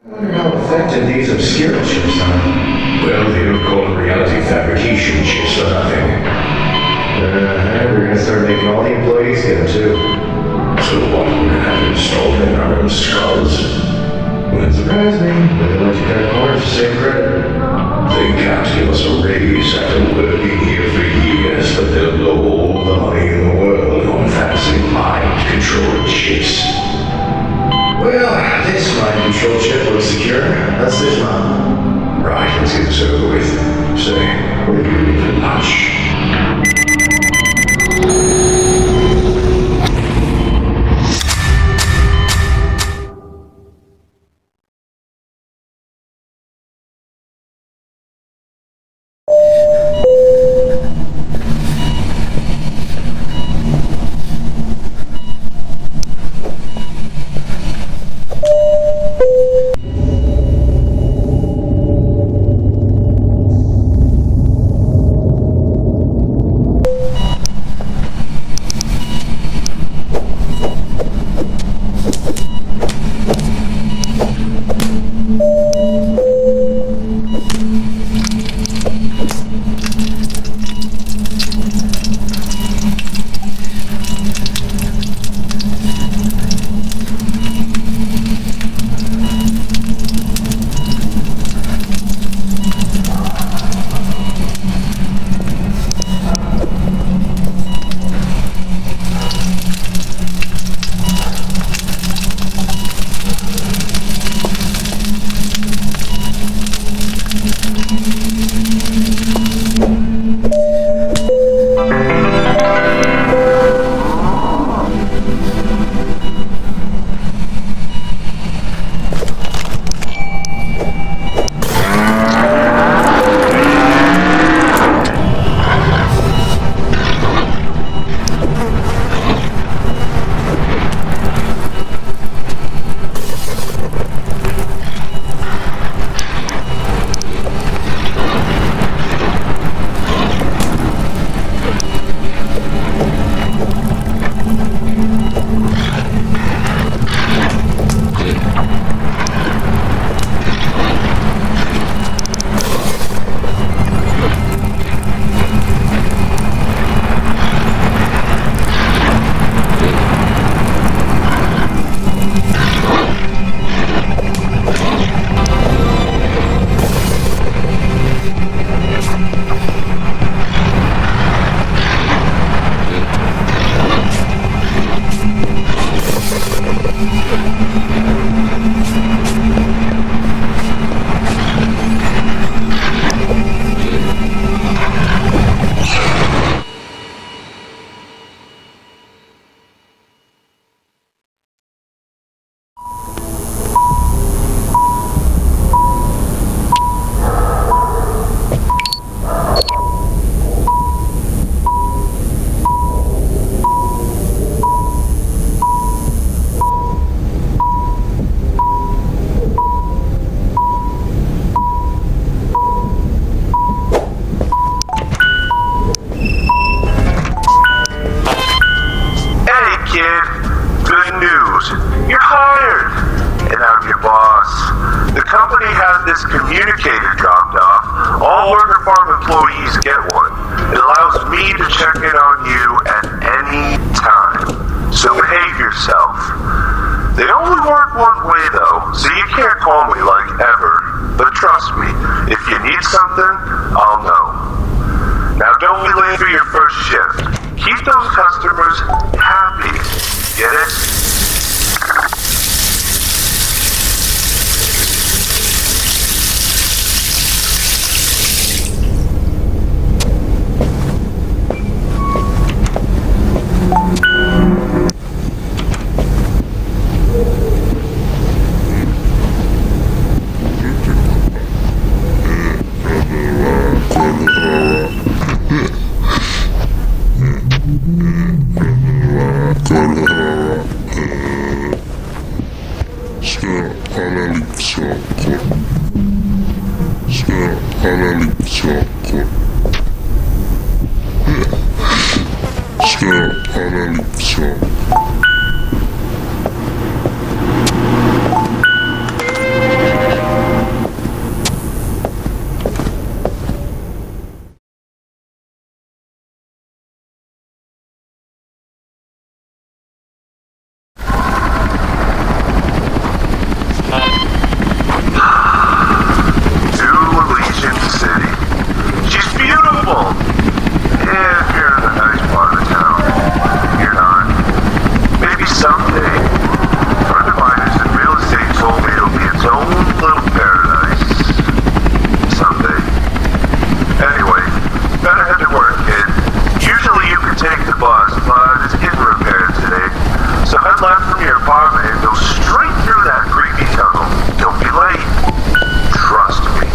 I wonder how effective these obscure chips are. Well, they don't call them reality fabrication chips for nothing. We're gonna start making all the employees get them too. So what, we're gonna have installed in our own skulls? Wouldn't surprise me, but they'll let you cut corners for same credit. They can't give us a raise after working here for years, but they'll blow all the money in the world on fancy mind-controlled chips. Well, this mind control chip looks secure. Let's dismount. Right, let's get this over with. Say, what are you eating for lunch? this communicator dropped off, all Worker Farm employees get one. It allows me to check in on you at any time. So behave yourself. They only work one way though, so you can't call me like ever. But trust me, if you need something, I'll know. Now don't be late for your first shift. Keep those customers happy. Get it? from your apartment and go straight through that creepy tunnel. Don't be late. Trust me.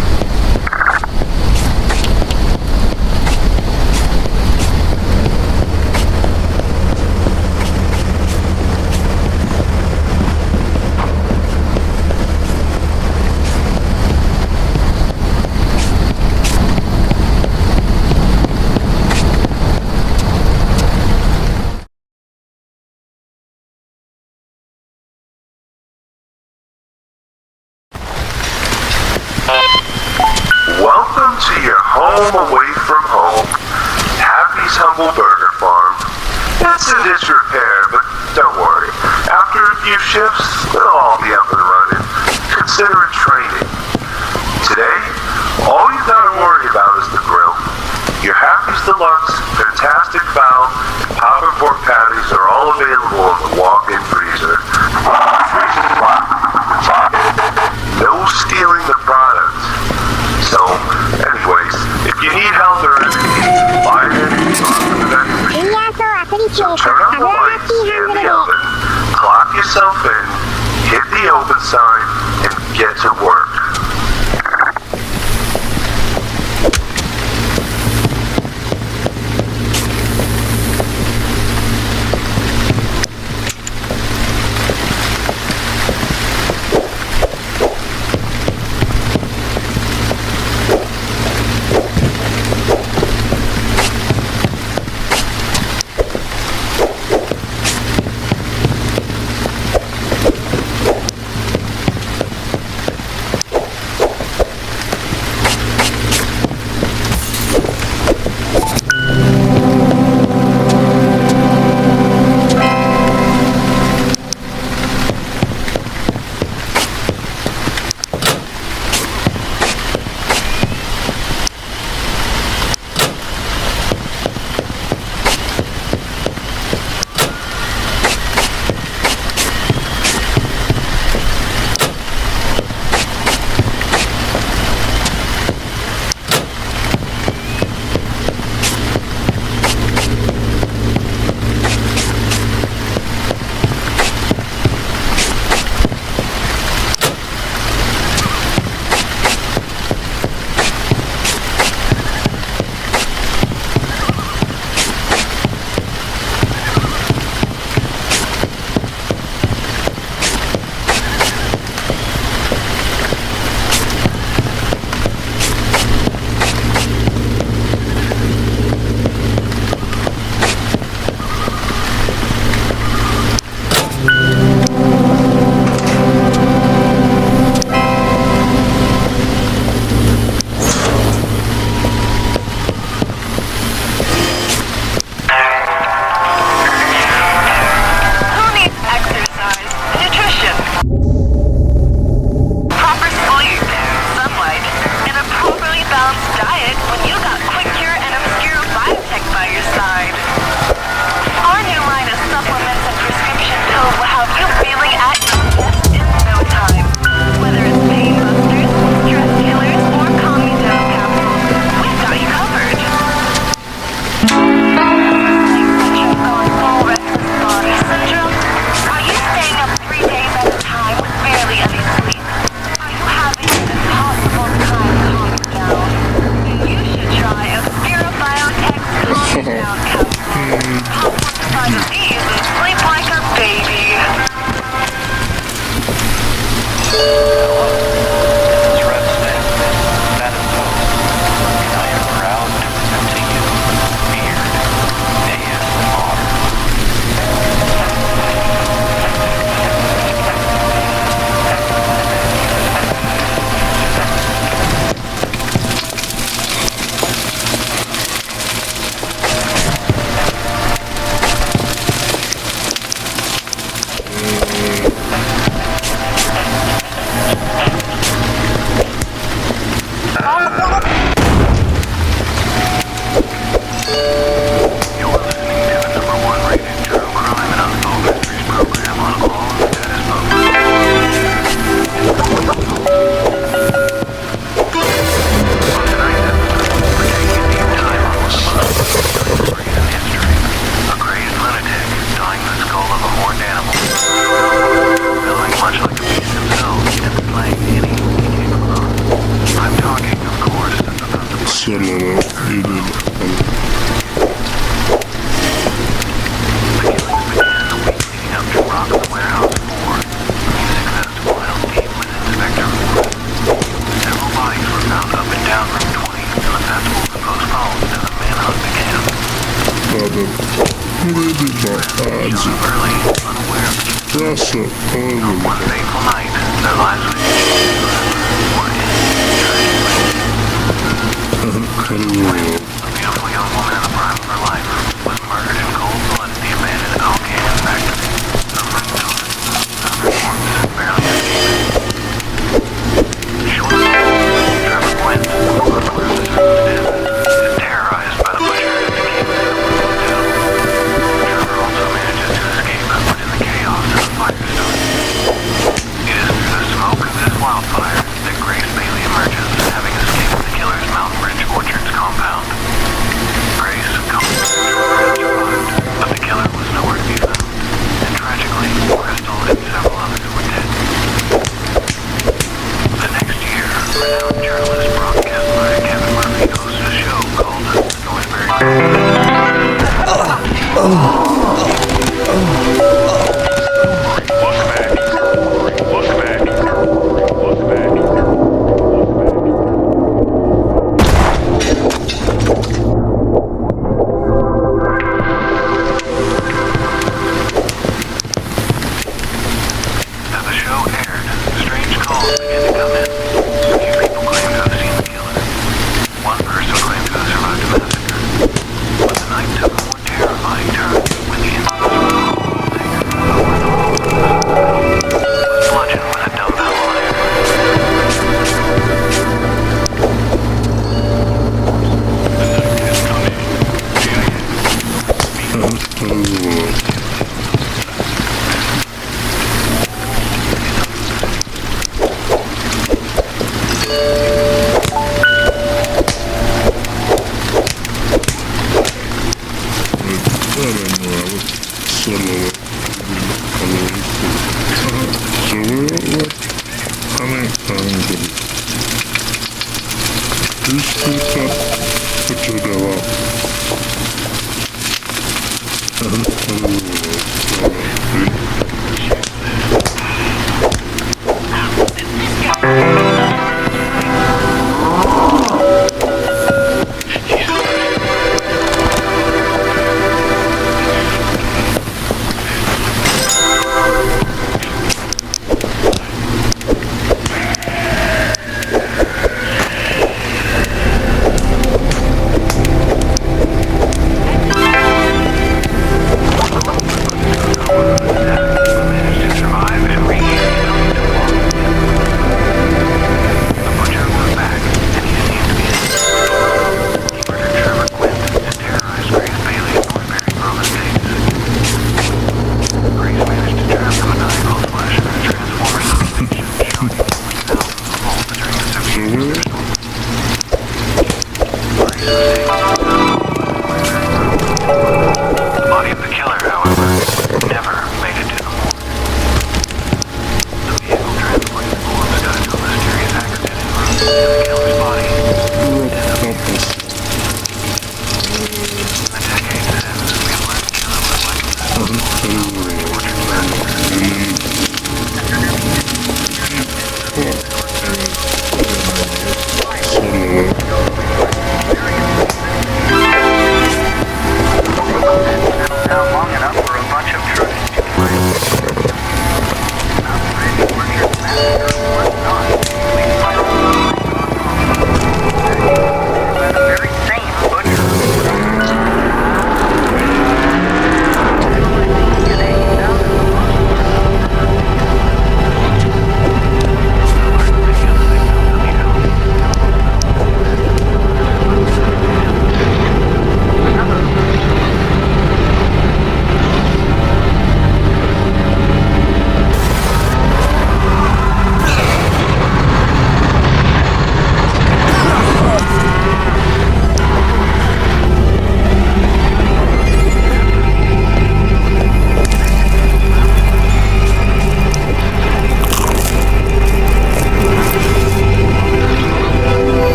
Welcome to your home away from home. Happy's Humble Burger Farm. It's in disrepair, but don't worry. After a few shifts, they'll all be up and running. Consider it training. Today, all you gotta worry about is the grill. Your Happy's Deluxe, Fantastic Fowl, and Poppin' Pork Patties are all available in the walk-in freezer. Freezer's locked. No stealing the product. So, anyways, if you need help or anything, buy it from the vending machine. So turn on the lights and the oven, clock yourself in, hit the open sign, and get to work. Kamikaze. Prasa, One fateful night, their lives were Hello. A beautiful young woman in the prime of her life was murdered in cold blood at the abandoned Alcan factory. Her corpse barely escaped. Shortly, Trevor Quint, unaware of the circumstances, is terrorized by the butcher at the cave of the hotel. Trevor also manages to escape within the chaos of the firestone. It is through the smoke of this wildfire that Grace Bailey emerges, having escaped the killer's Mountain Ridge Orchards compound. Grace comes to survived, but the killer was nowhere to be found, and tragically, Crystal and several others were dead. The next year, renowned journalist broadcast lawyer Kevin Murphy hosted a show called The Northbury As the show aired, strange calls began to come in. A few people claimed to have seen the killer. One person claimed to have survived a massacre. But the night took a more terrifying turn when the infamous was bludgeoned with a dumbbell iron.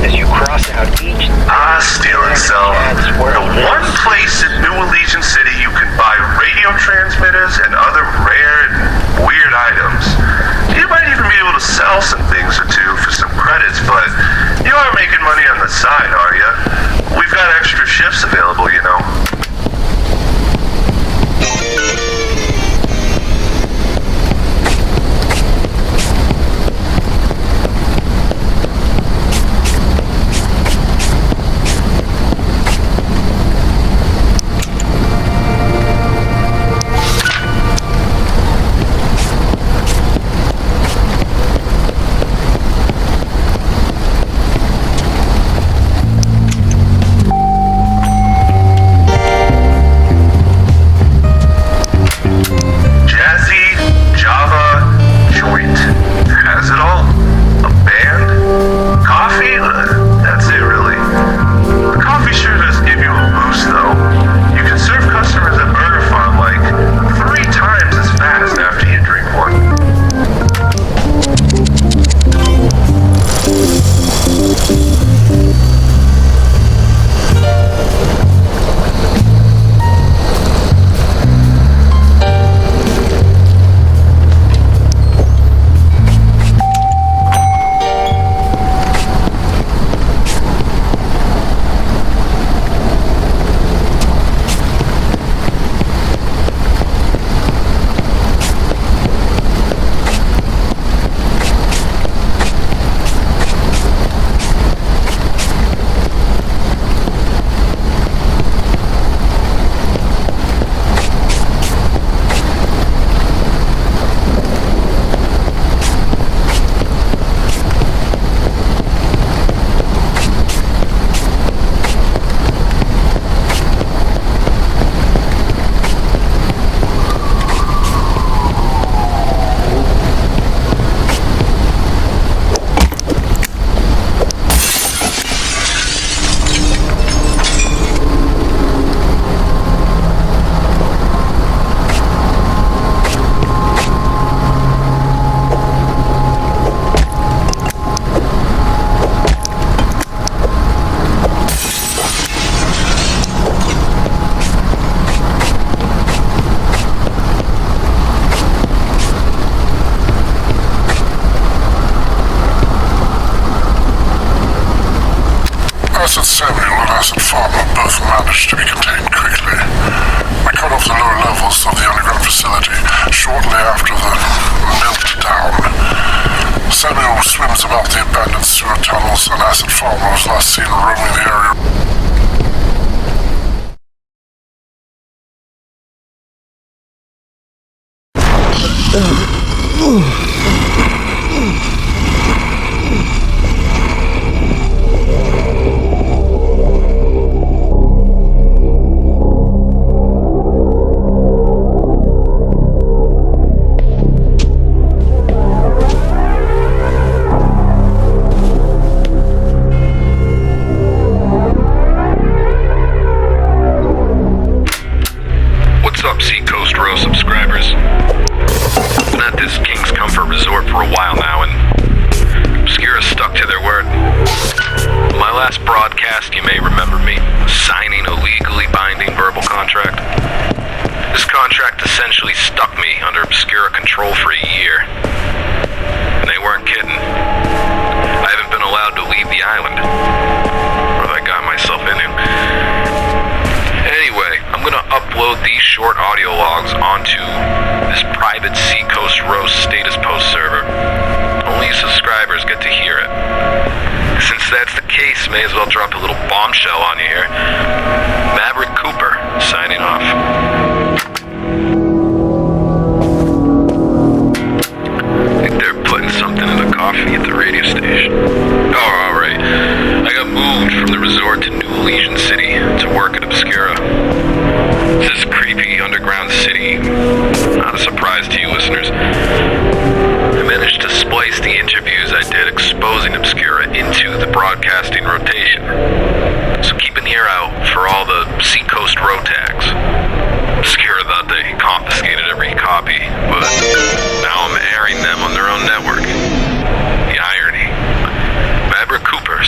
as you cross out each... Steal and sell. The one place in New Elysian City you can buy radio transmitters and other rare and weird items. You might even be able to sell some things or two for some credits, but you aren't making money on the side, are you? We've got extra shifts available, you know.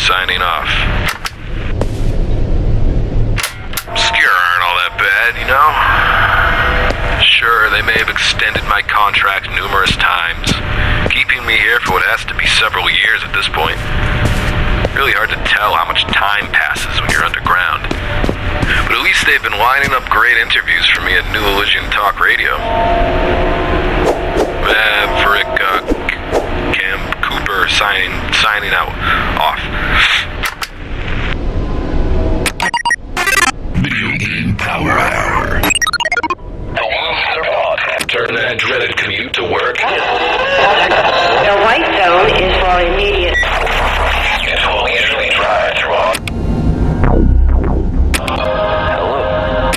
signing off. Obscure aren't all that bad, you know? Sure, they may have extended my contract numerous times, keeping me here for what has to be several years at this point. Really hard to tell how much time passes when you're underground. But at least they've been lining up great interviews for me at New Elisyan Talk Radio. Maverick, Cam Cooper signing out. Off. Video Game Power Hour. Turn that dreaded commute to work. The white zone is for immediate. It will usually drive through all. Hello.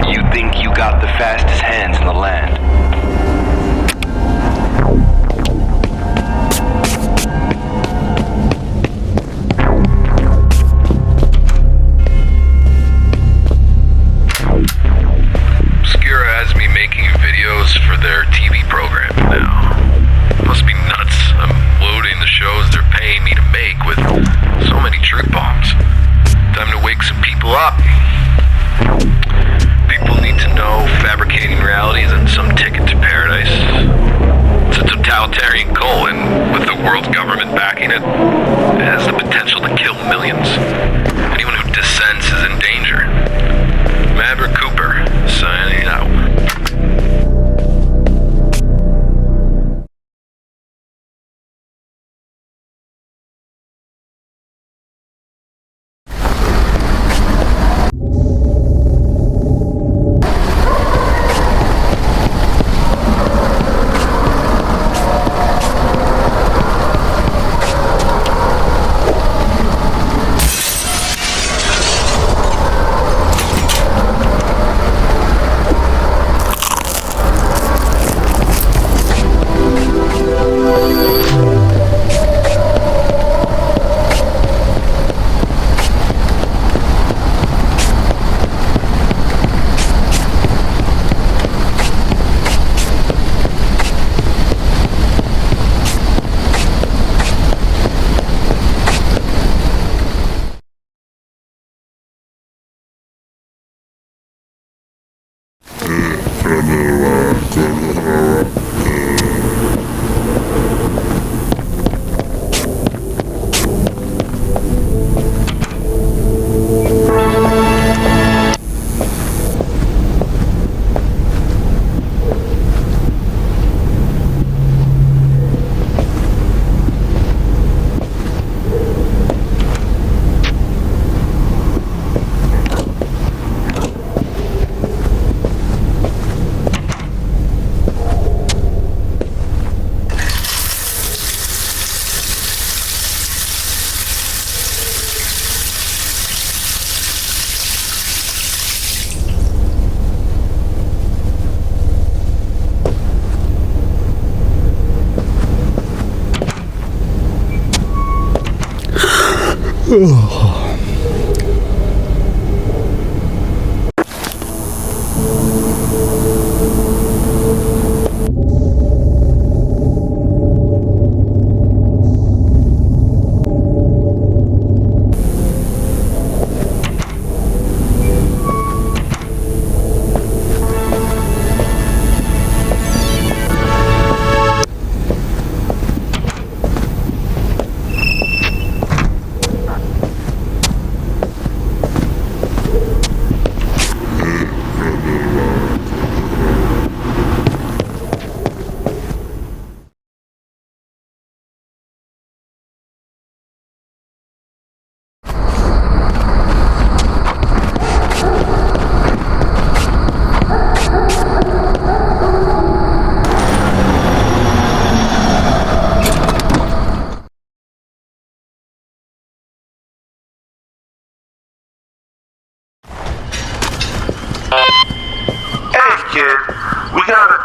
You think you got the fastest hands in the land? For their TV program now. Must be nuts. I'm loading the shows they're paying me to make with so many truth bombs. Time to wake some people up. People need to know fabricating reality isn't some ticket to paradise. It's a totalitarian goal, and with the world government backing it, it has the potential to kill millions. Anyone who dissents is in danger. Maverick Cooper, signing out.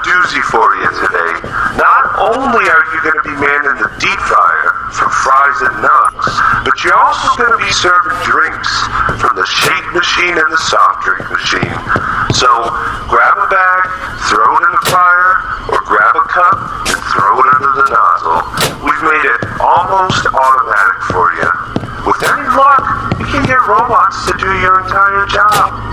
doozy for you today. Not only are you going to be manning the deep fryer for fries and nugs, but you're also going to be serving drinks from the shake machine and the soft drink machine. So grab a bag, throw it in the fryer, or grab a cup and throw it under the nozzle. We We've made it almost automatic for you. With any luck, you can get robots to do your entire job.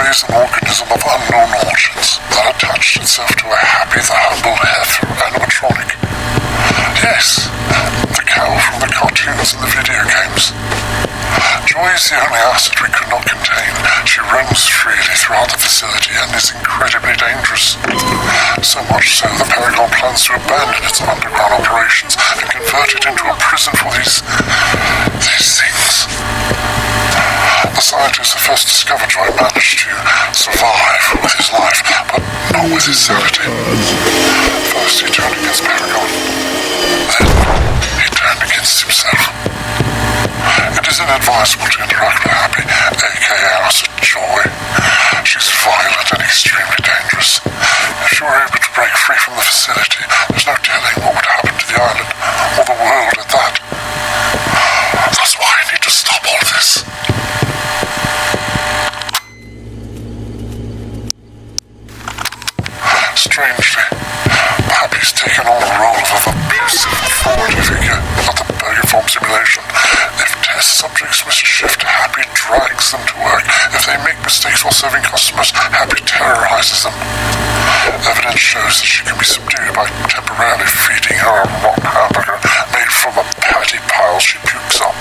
Is an organism of unknown origins that attached itself to a happy, the humble heifer animatronic. Yes, the cow from the cartoons and the video games. Joy is the only asset we could not contain. She roams freely throughout the facility and is incredibly dangerous. So much so that Paragon plans to abandon its underground operations and convert it into a prison for these things. The scientist who first discovered Joy managed to survive with his life, but not with his sanity. First he turned against Paragon, then he turned against himself. It is inadvisable to interact with Happy, aka Asset Joy. She's violent and extremely dangerous. If she were able to break free from the facility, there's no telling what would happen to the island, or the world at that. That's why I need to stop all this. Strangely, Happy's taken on the role of an abusive authority figure at the Bergenform simulation. If test subjects mischief, Happy drags them to work. If they make mistakes while serving customers, Happy terrorizes them. Evidence shows that she can be subdued by temporarily feeding her a rotten hamburger made from a patty pile she pukes up.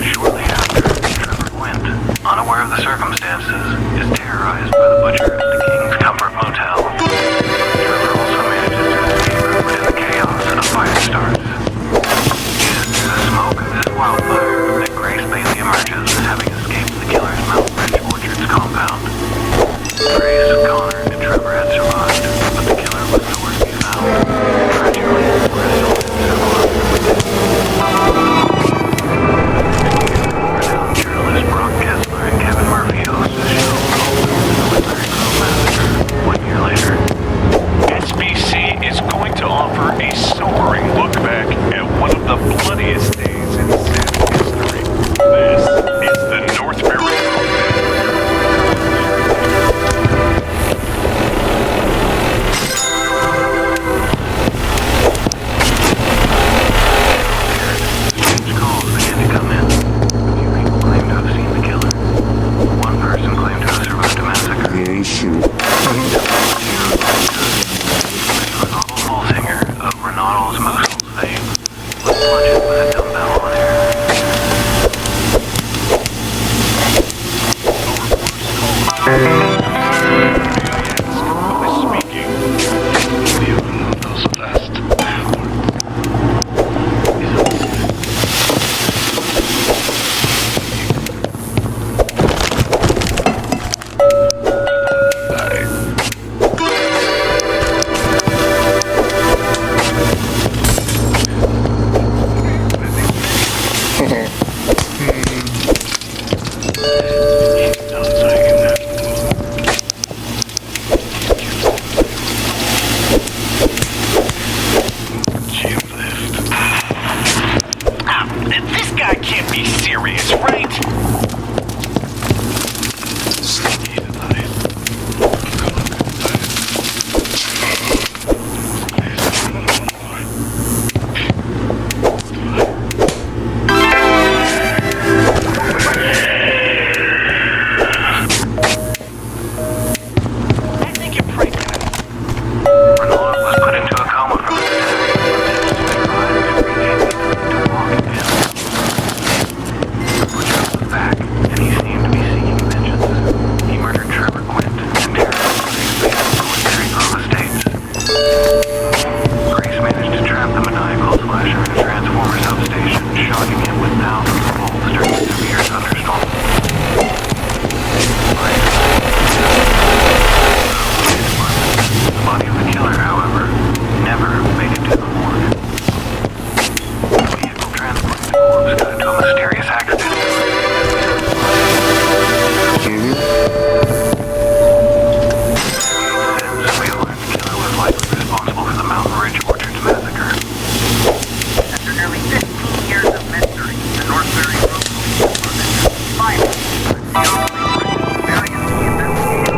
Shortly after, Trevor went unaware of the circumstances, is terrorized by the butcher at the King's Comfort Motel. Trevor also manages to escape, but in the chaos, a fire starts. Through the smoke of this wildfire, that Grace Bailey emerges as having escaped the killer's Mount Ridge Orchards compound. Grace, Connor, and Trevor had survived, but the killer was nowhere to be found. Tragically, Crystal and several others were dead. Renowned journalist Brock Kessler and Kevin Murphy host a show called The Missouri Grove Massacre 1 year later. SBC is going to offer a sobering look back at one of the bloodiest days in city history. This is the Northbury Grove Strange calls began to come in. A few people claimed to have seen the killer. One person claimed to have survived a massacre. Ronald Holsinger of Ronald's Moosels fame was bludgeoned with a dumbbell on air. who is speaking. Those last This guy can't be serious, right? I think you're pregnant. Ronald was put into a coma from his attack, but managed to survive and regain the ability to walk again. The butcher was back, and he seemed to be seeking vengeance. He murdered Trevor Quint and terrorized Grace Bailey Grove Estates. Grace managed to trap the maniacal slasher in a transformer substation, shocking him with thousands of volts during a severe thunderstorm. The body of the killer, however, never made it to the morgue. The vehicle transporting the corpse got into a mysterious accident. Since we learned the killer was likely responsible for the Mountain Ridge Orchards massacre. After nearly 15 years of mystery, the Northbury Grove Police Department finally various investigations.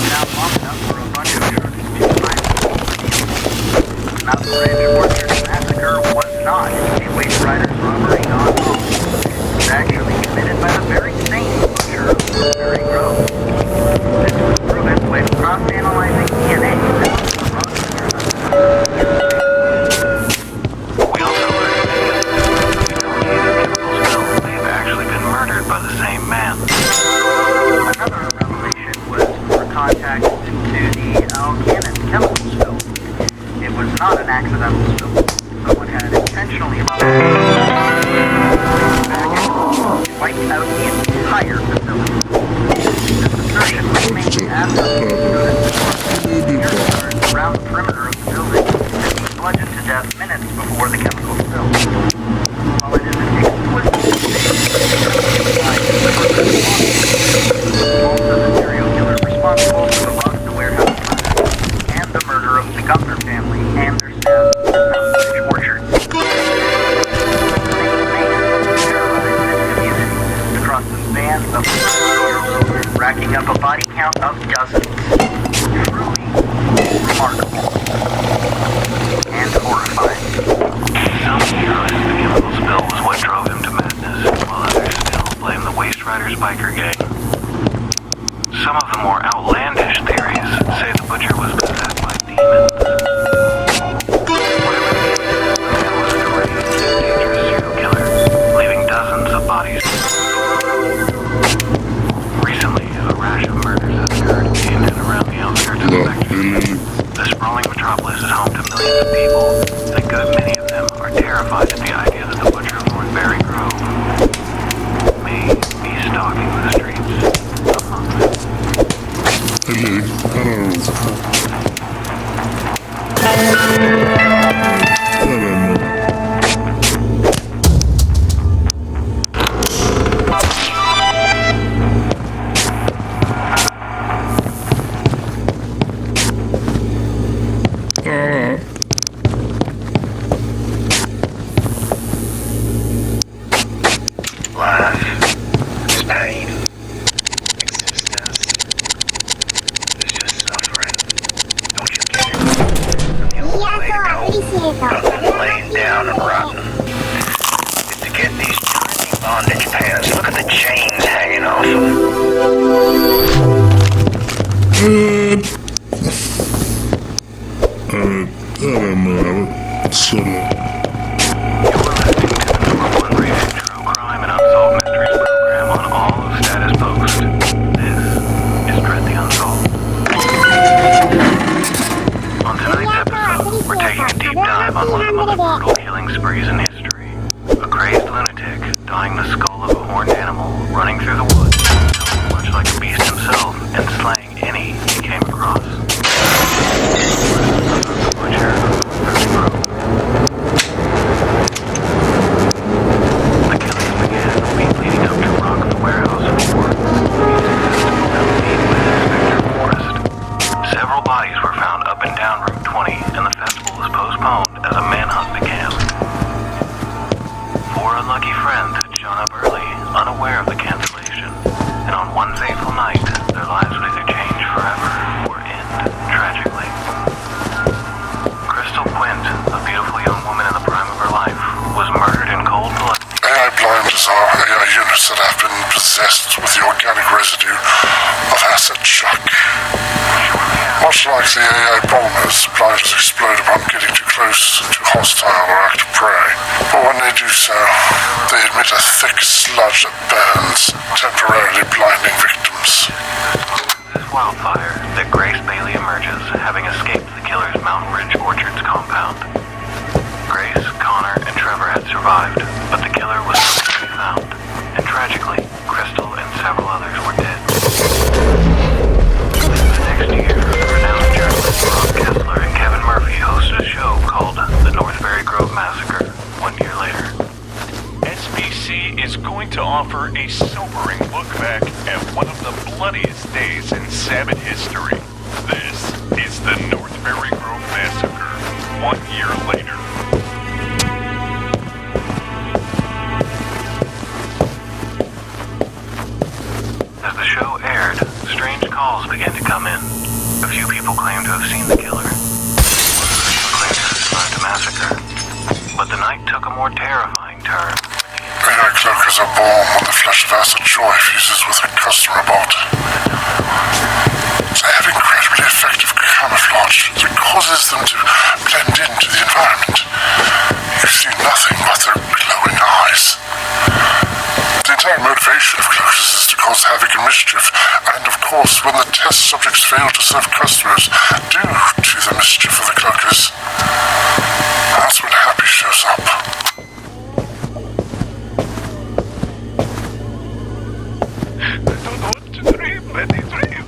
Now long enough for a bunch of jurors to find the Mountain Ridge Orchards massacre was not a waste rider's robbery gone wrong. It was actually committed by the very same butcher of Northbury Grove. This was proven by cross-analyzing DNA found in the rug. We also learned that the associated chemical spill may have actually been murdered by the same man. Another revelation was for contact into the Alcannon chemical spill. It was not an accidental spill. Someone had intentionally wiped out the entire facility. This assertion was made after security guards around the perimeter of the building had been bludgeoned to death minutes before the chemical spill. While it is an explicit also the serial killer responsible for the Boston warehouse murder and the murder of the Gunther family and their staff in Mountain Ridge Orchard. Across the span of 4 years, racking up a body count of dozens. Truly remarkable and horrifying. Some theorize the chemical spill was what drove him to madness, while others still blame the Waste Riders biker gang. Some of the more outlandish theories say the butcher was possessed by demons. Whatever the case, the man was a deranged, dangerous serial killer, leaving dozens of bodies. Recently, a rash of murders has occurred in and around the outskirts of the sector. The sprawling metropolis is home to millions of people, and a good many of them are terrified at the idea that the butcher of Northbury Grove may be stalking the streets among them. Life is pain. Existence is just suffering. Don't you get it? And the only way to go, other than laying down and rotting, is to get these tiny bondage pants. Look at the chains hanging off them. You're listening to the #1 rated true crime and unsolved mysteries program on all of Status Post. This is Dread the Unsolved. On tonight's episode, we're taking a deep dive on one of the most brutal killing sprees in history. A crazed lunatic dyeing the skull of a horned animal, running through the woods, much like a beast himself, and slaying any he came across. The butcher of Northbury Grove. The killings began the week leading up to Rock the Warehouse 4. Several bodies were found up and down Route 20, and the festival was postponed as a manhunt began. 4 unlucky friends had shown up early, unaware of the cancellation, and on one fateful night, their lives would either change forever or end tragically. Crystal Quint, a beautiful young woman in the prime of her life, was murdered in cold blood. AI blinders are AI units that have been possessed with the organic residue of acid shock. Much like the AI bombers, blinders explode upon getting too close to hostile or active prey. But when they do so, they emit a thick sludge that burns, temporarily blinding victims. This wildfire that Grace Bailey emerges, having escaped the killer's Mountain Ridge Orchards compound. Grace, Connor, and Trevor had survived, but the killer was nowhere to be found, and tragically, Crystal and several others were dead. The next year, renowned journalists Rob Kessler and Kevin Murphy hosted a show called The Northbury Grove Massacre 1 year later. SBC is going to offer a sobering look back at one of the bloodiest days in Sabbath history. This is the Northbury Grove Massacre 1 year later. As the show aired, strange calls began to come in. A few people claimed to have seen the killer. Others claimed to have survived a massacre. But the night took a more terrifying turn. AI cloakers are born when the flesh of acid joy fuses with a customer bot. They have incredibly effective camouflage that causes them to blend into the environment. You see nothing but their glowing eyes. The entire motivation of cloakers is to cause havoc and mischief, and of course, when the test subjects fail to serve customers due to the mischief of the cloakers, that's when Happy shows up. I don't know what to dream, many dreams.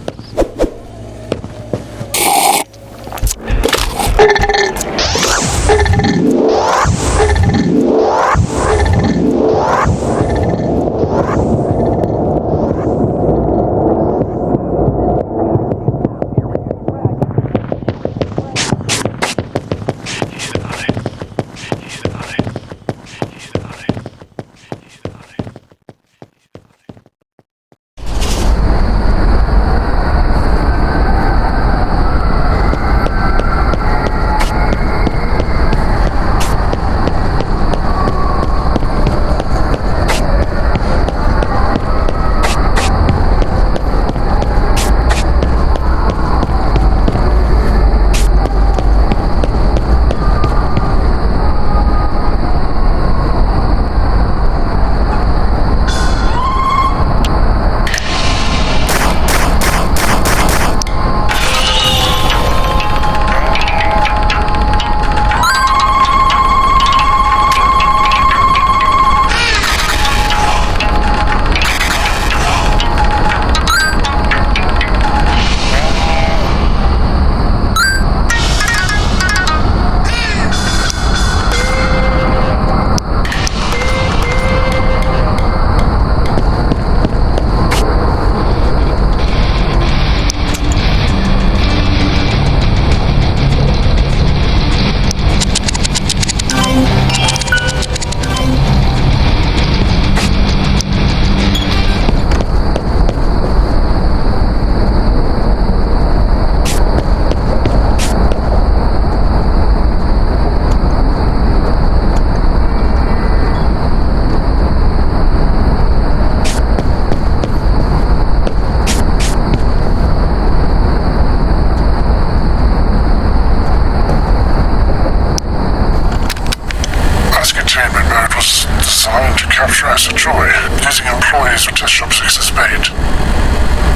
Test Subjects is made.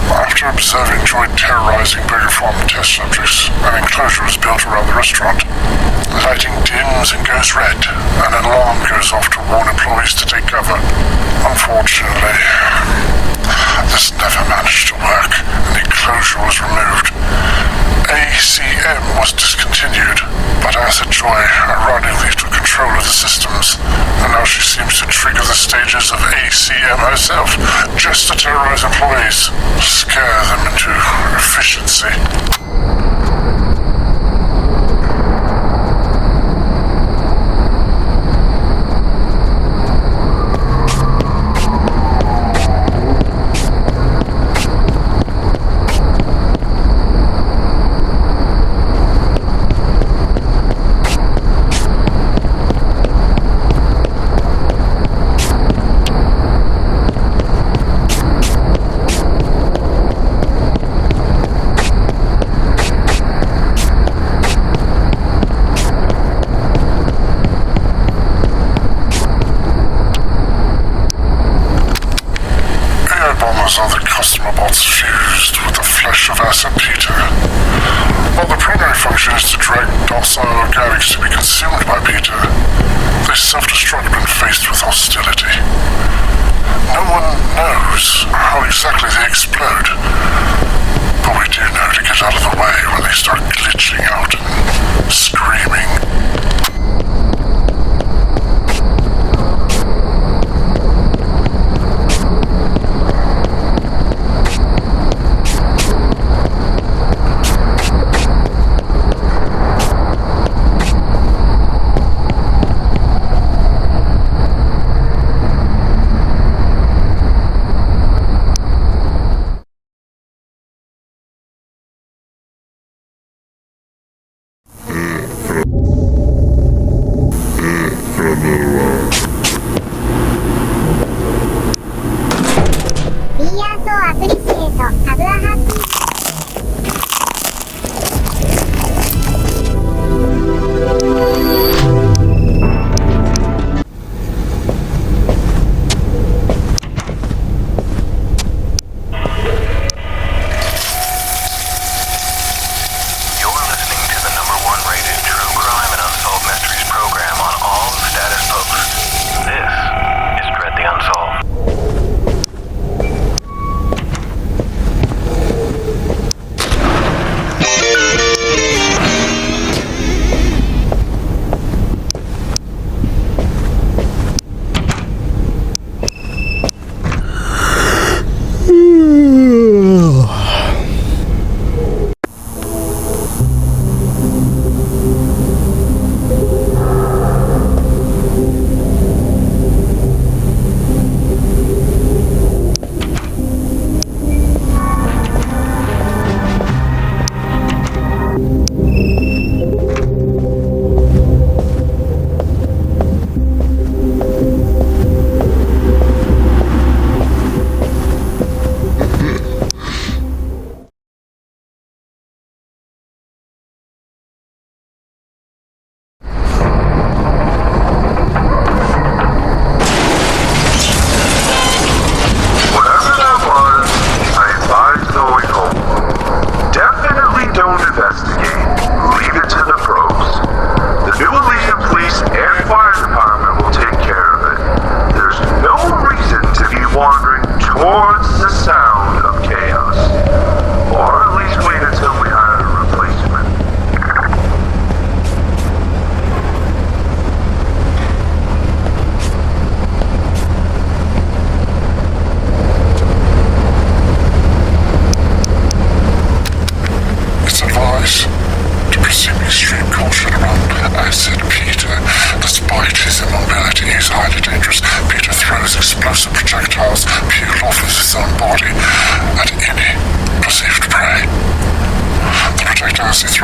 After observing droid terrorizing burger farm test subjects, an enclosure is built around the restaurant. The lighting dims and goes red. An alarm goes off to warn employees to take cover. Unfortunately, this never managed to work, and the enclosure was removed. ACM was discontinued, but Acid Joy ironically took control of the systems, and now she seems to trigger the stages of ACM herself, just to terrorize employees, scare them into efficiency. Are the customer bots fused with the flesh of Acid Peter. While the primary function is to drag docile organics to be consumed by Peter, they self-destruct when faced with hostility. No one knows how exactly they explode, but we do know to get out of the way when they start glitching out and screaming.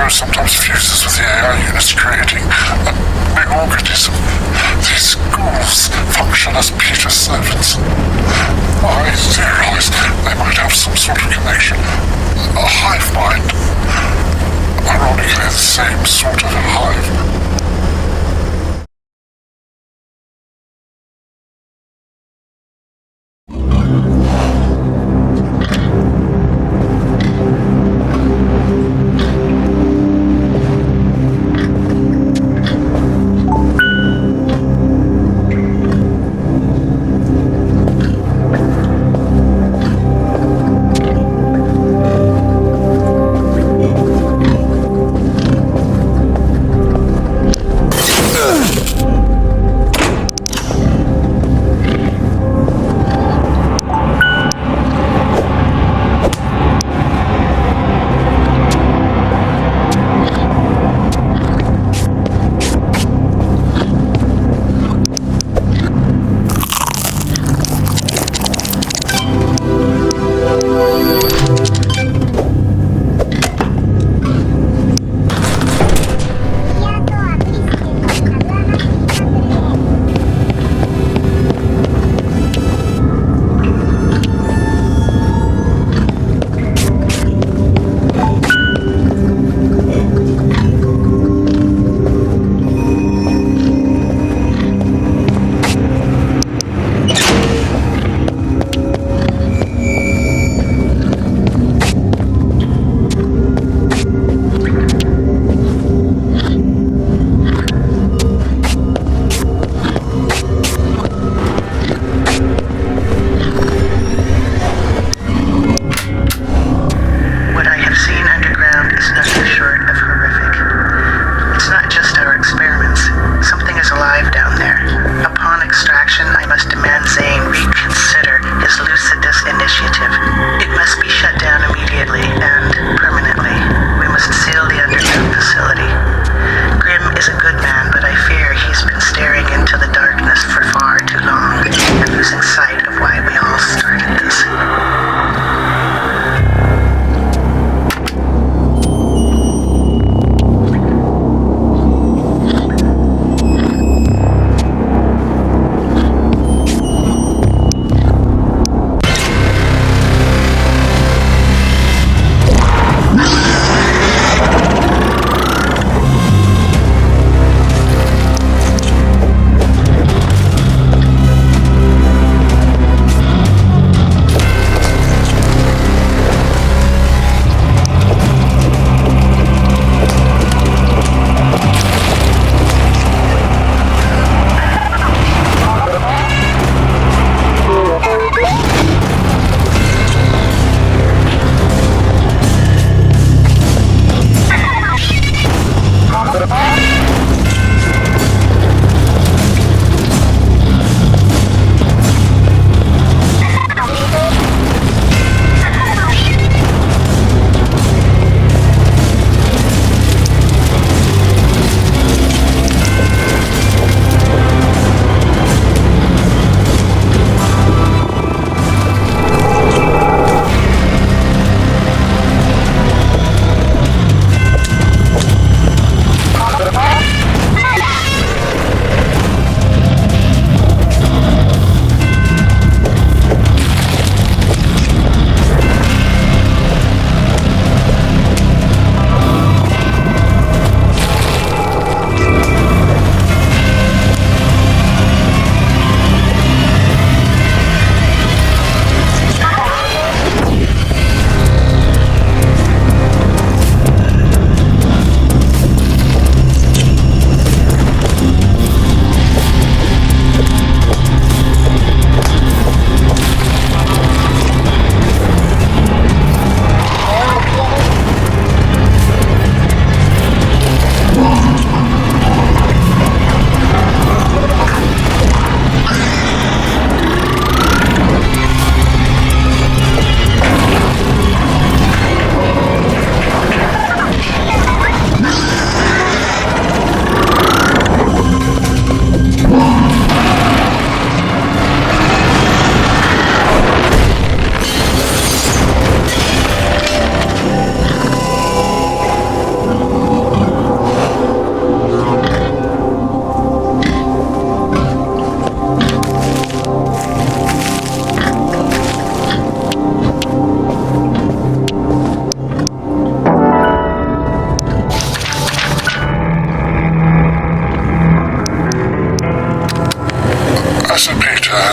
Sometimes fuses with the AI units, creating a big organism. These ghouls function as Peter's servants. I theorize they might have some sort of connection. A hive mind. Ironically, the same sort of hive.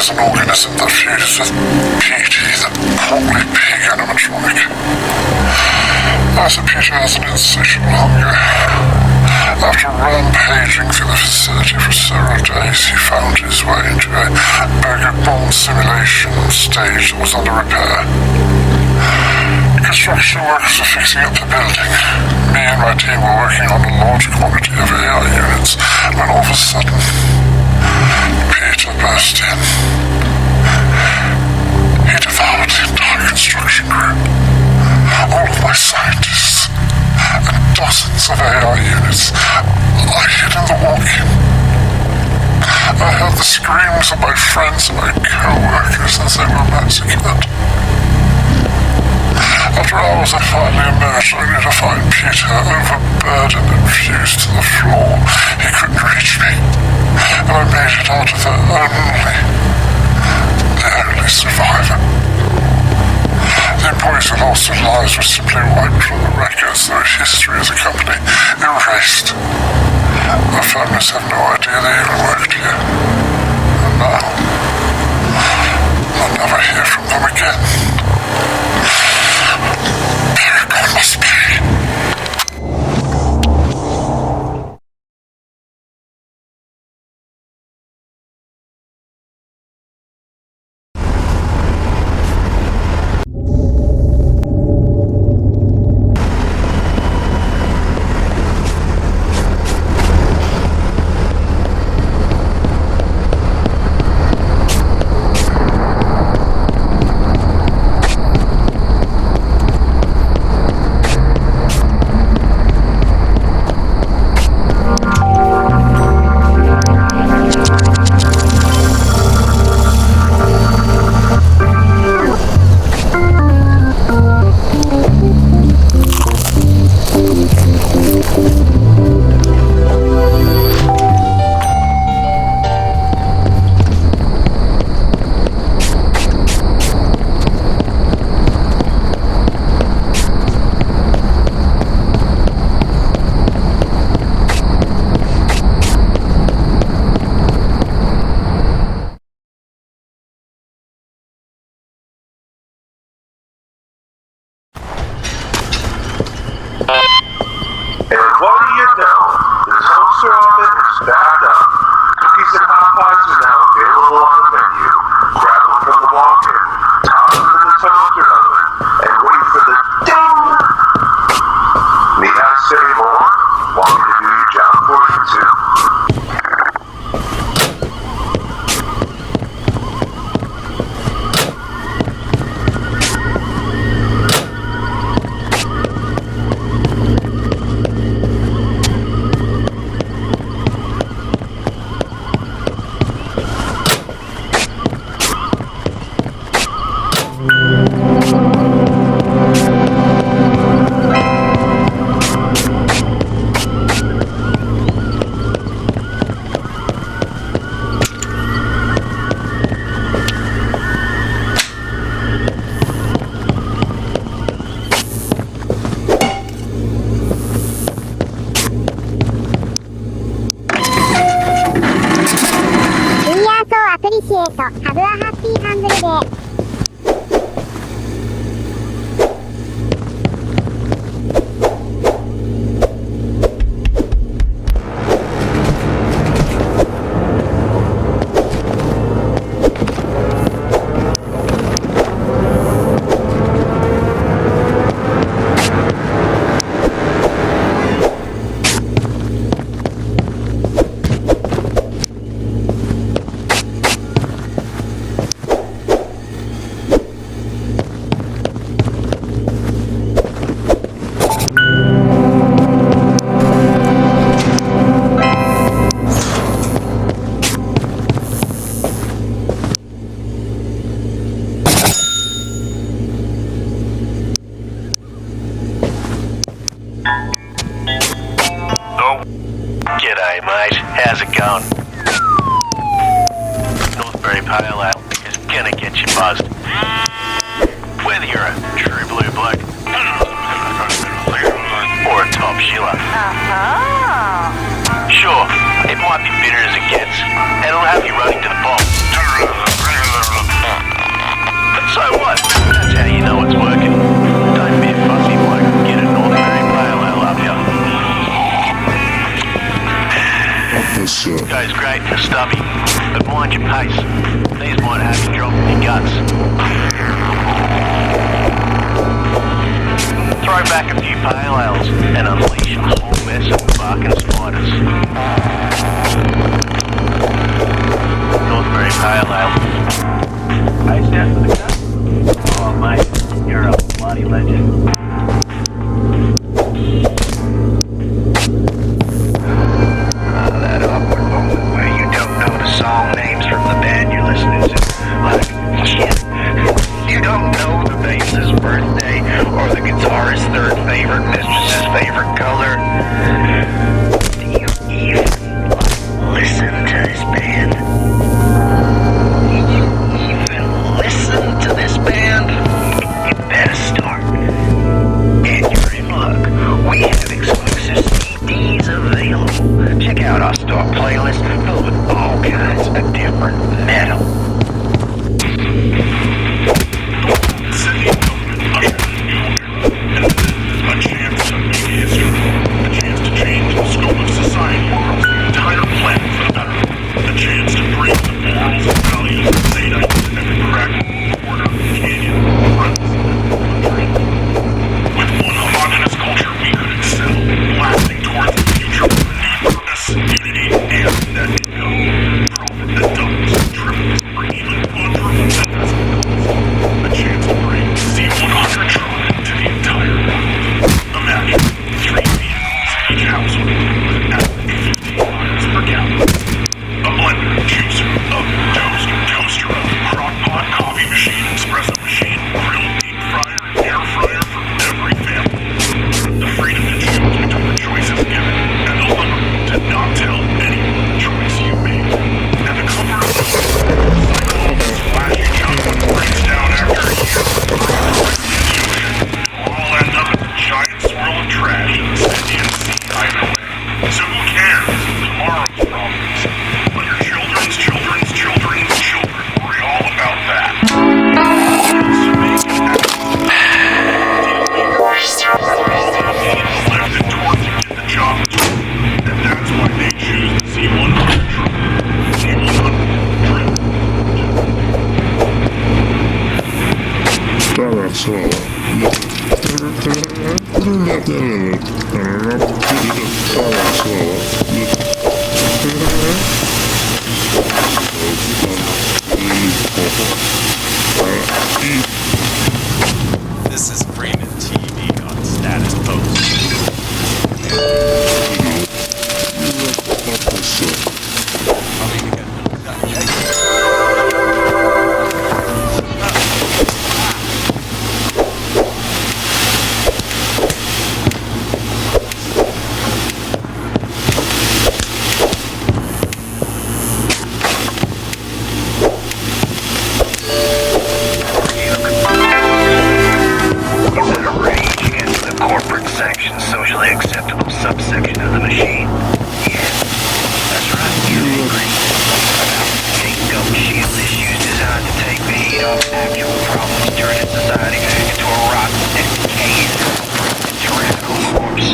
is an organism that fuses with P.T., the portly pig animatronic. As Peter has an insatiable hunger. After rampaging through the facility for several days, he found his way into a burger bomb simulation stage that was under repair. Construction workers were fixing up the building. Me and my team were working on a large quantity of AI units when all of a sudden, Peter burst in. He devoured the entire construction crew, all of my scientists, and dozens of AI units. I hid in the walk-in. I heard the screams of my friends and my co-workers as they were massacred. After hours I finally emerged only to find Peter overburdened and fused to the floor. He couldn't reach me, and I made it out of the only survivor. The employees who lost their lives were simply wiped from the records. Their history as a company erased. Their families have no idea they even worked here. And now, I'll never hear from them again. Paragon must pay. Have a happy handle day. G'day, mate. How's it going? Northbury Pale Ale is gonna get you buzzed. Whether you're a true blue bloke or a top shiller. Sure, it might be bitter as it gets, and it'll have you running to the pop. Heist. These might have you dropping your guts. Throw back a few pale ales and unleash a whole mess of barking spiders. Northbury pale ale. Heist out for the cut? Oh mate, you're a bloody legend. That awkward moment where you don't know the song names from the band you're listening to. Like, shit. You don't know the bassist's birthday or the guitarist's third favorite mistress's favorite color. Do you even listen to this band? Do you even listen to this band? You better start. And you're in luck. We have exclusive CDs available. Check out our store playlist filled with all kinds of different metal. A chance to make history. A chance to change the scope of society across the entire planet for the better. A chance to bring the morals and values of Zadite to every crack, corner, canyon, crevice, country. With one homogenous culture, we could excel, blasting towards the future with renewed purpose, unity, and net income. Profit that doubles, triples, or even quadruples that doesn't cost. A chance to bring C-100 truck to the entire world. Imagine 3 vehicles, each household with an average 15 miles per gallon. A blender, juicer, oven, toaster, crock-pot, coffee machine, espresso machine, grill, deep fryer, and air fryer for every family. The freedom to choose between the choices given, and the liberty to not tell anyone the choice you made. And the comfort of knowing the splashy junk when it breaks down after a year of progress in the ocean. It'll all end up as a giant swirl of trash in the Indian Sea either way. So who cares? Tomorrow's problems. But your children's children's children's children worry all about that. Elected towards to get the job done. And that's why they choose the C-100 truck. C-100 This is Freeman TV on Status Post. Socially acceptable subsection of the machine. Yeah, that's right, you're angry. About scapegoat shield issues designed to take the heat off actual problems turning society into a rotten, decaying, tyrannical force.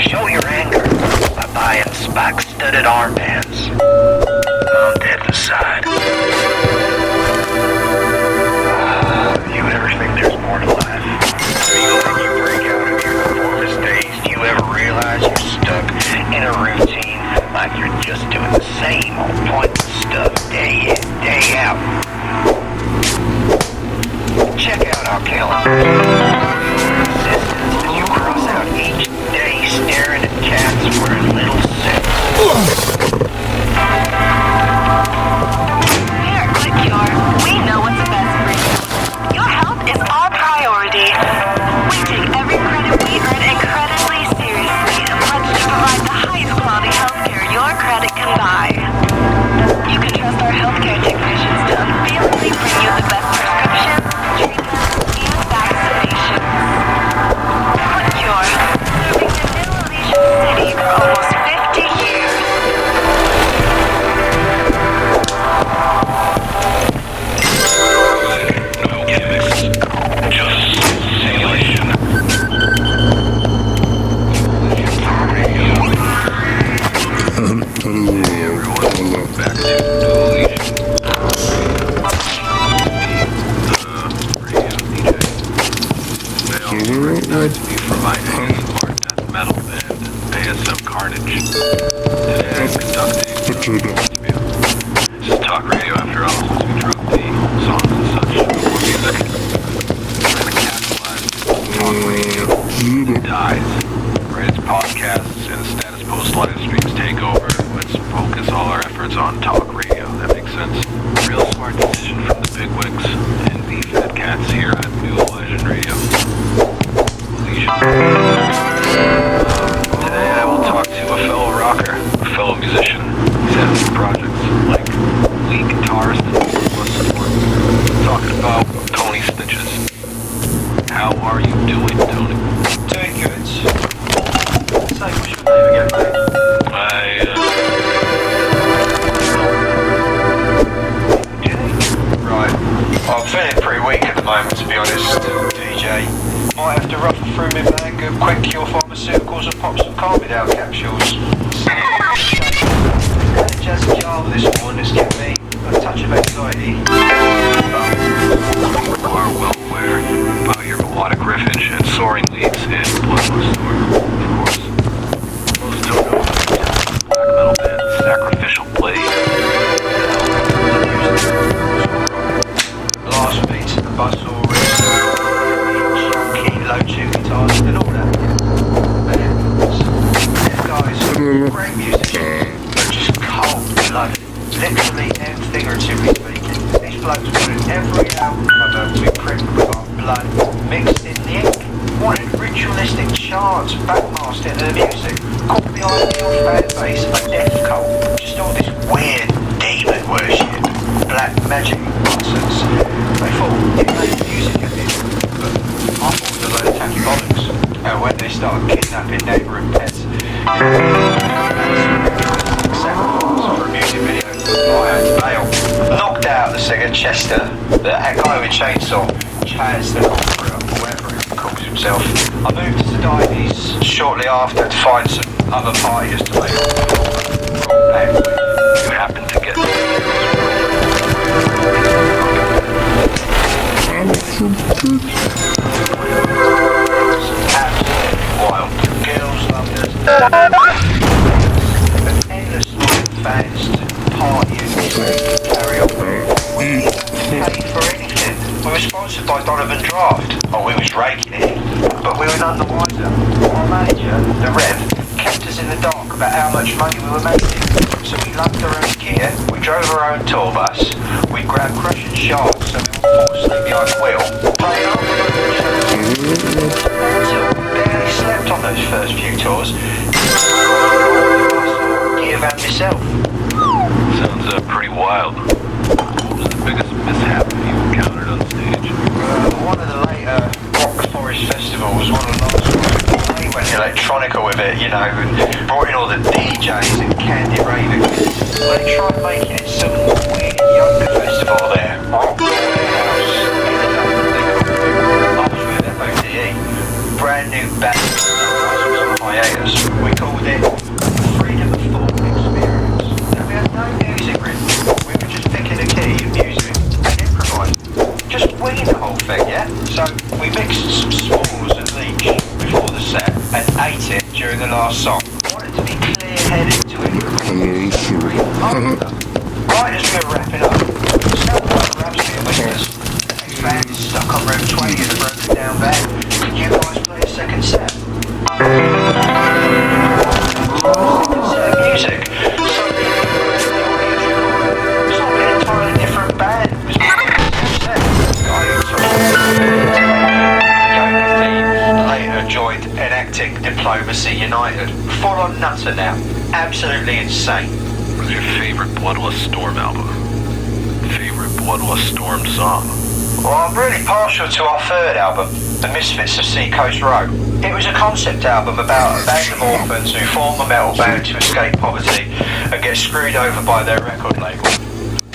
Show your anger by buying spike-studded armbands. I'm dead inside. You ever think there's more to life? Feeling you break out of your performance days, do you ever realize you're stuck in a routine like you're just doing the same old pointless stuff day in, day out? Check out our calendar. Resistance as you cross out each day staring at cats wearing little suits. Here at QuickCure, we know what's the best for you. Your health is our priority. We take every credit we earn incredibly seriously and pledge to provide the highest quality healthcare your credit can buy. You can trust our healthcare technicians to unfailingly bring you the best prescriptions, treatments, and vaccinations. QuickCure, serving the Middle Eastern city for almost 50 years. recognized me from my ASMR death metal band, ASM Carnage. Today I'm conducting an interview. This is talk radio after all, since we dropped the songs and such, more music. Trying to capitalize talk radio dies. Right, its podcasts and status post live streams take over. Let's focus all our efforts on talk radio. That makes sense. Real smart decision from the bigwigs and the fat cats here at New Legend Radio. Today I will talk to a fellow rocker, a fellow musician. He's had some projects like lead guitarist and support. Talking about Tony Snitches. How are you doing, Tony? Doing good. So, what's your name again, mate? Right. I'm feeling pretty weak at the moment, to be honest, DJ. Might have to ruffle through my bag of quick cure pharmaceuticals and pop some calming down capsules. Jazzy Java this morning has given me a touch of anxiety. You are well aware about your melodic riffage and soaring leads in Bloodlust Storm, of course. Most don't know about the black metal band Sacrificial Blade. Last beats of the bustle, chunky, low-tune guitars and all that. Man, these guys are great musicians, but just cold-blooded. Literally and figuratively speaking. These blokes wanted every album cover to be printed with our blood mixed in the ink. Wanted ritualistic chants backmasked into the music. Called the ideal fan base a death cult. Just all this weird demon worship. Black magic nonsense. They thought it made music at it, but I thought it was a load of tacky bollocks. And when they started kidnapping neighbouring pets, sacrifice for a music video, I had to bail. Knocked out the singer Chester, that guy with chainsaw, Chaz the Conqueror, or whatever he calls himself. I moved to Dives shortly after to find some other parties to make up. You happen to get absolutely wild. Girls loved us. An endless line of fans to party and carry on. We paid for anything. We were sponsored by Donovan Draft. Oh, we was raking it in, but we were none the wiser. Our manager, the Rev, kept us in the dark about how much money we were making. So we lugged our own gear, we drove our own tour bus, we grabbed crushing sharks so we wouldn't fall asleep behind the wheel, playing off barely slept on those first few tours. Gear van myself. Sounds pretty wild. What was the biggest mishap you encountered on stage? One of the later Rock Forest festivals was one of the last ones. They went electronica with it, you know, and brought in all the DJs and candy raving. They tried making it some weird younger festival there. Rock Warehouse. I was with FODE. Brand new band. Hiatus. We called it Freedom of Thought Experience. And we had no music written. We were just picking a key of music and improvising. Just winging the whole thing, yeah? So we mixed some s'mores and leech before the set and ate it during the last song. Wanted to be clear-headed to any right as we were wrapping up, sound like Rhapsody and Whispers. The next band is stuck on room 20 in a broken down van. Could you guys play a second set? Music. Suddenly, it's not an entirely different band. It was later joined enacting Diplomacy United. Full on nutter now. Absolutely insane. What's your favorite Bloodlust Storm album? Favorite Bloodlust Storm song? Well, I'm really partial to our third album, The Misfits of Seacoast Row. It was a concept album about a band of orphans who form a metal band to escape poverty and get screwed over by their record label.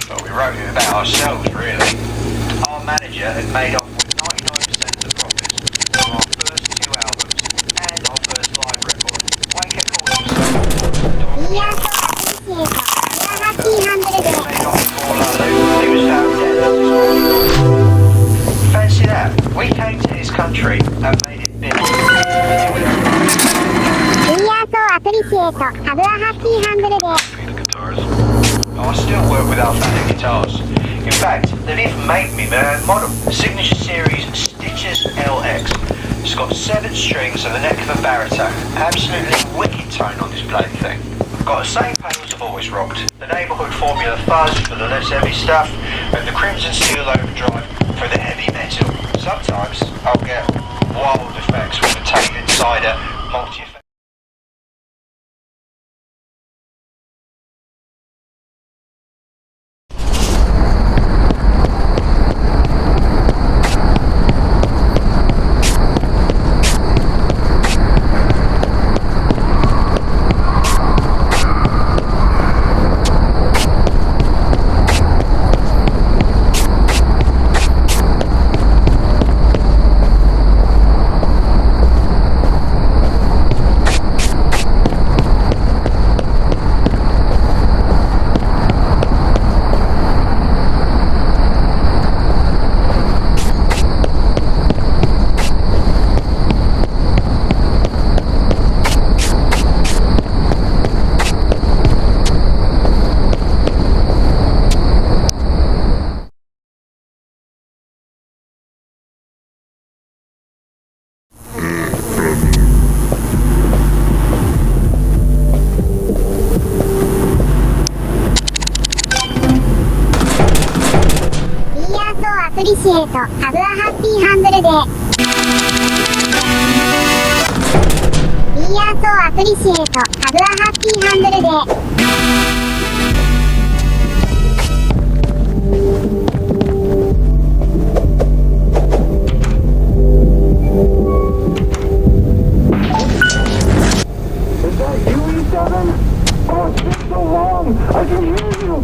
But we wrote it about ourselves, really. Our manager had made off with 99% of the profits from our first two albums and our first live record. Wanker called himself he was found dead. Fancy that. We came to his country and made have a happy handle day. I still work with alphabetic guitars. In fact, they've even made me their model. Signature series Stitches LX. It's got 7 strings and the neck of a baritone. Absolutely wicked tone on this bloody thing. Got the same pedals I've always rocked. The neighbourhood formula fuzz for the less heavy stuff, and the crimson steel overdrive for the heavy metal. Sometimes I'll get wild effects with the tape insider multi-effect. Appreciate, have a happy handle day. We are so appreciate, have a happy handle day. Is that you, E7? Oh, it's been so long. I can hear you.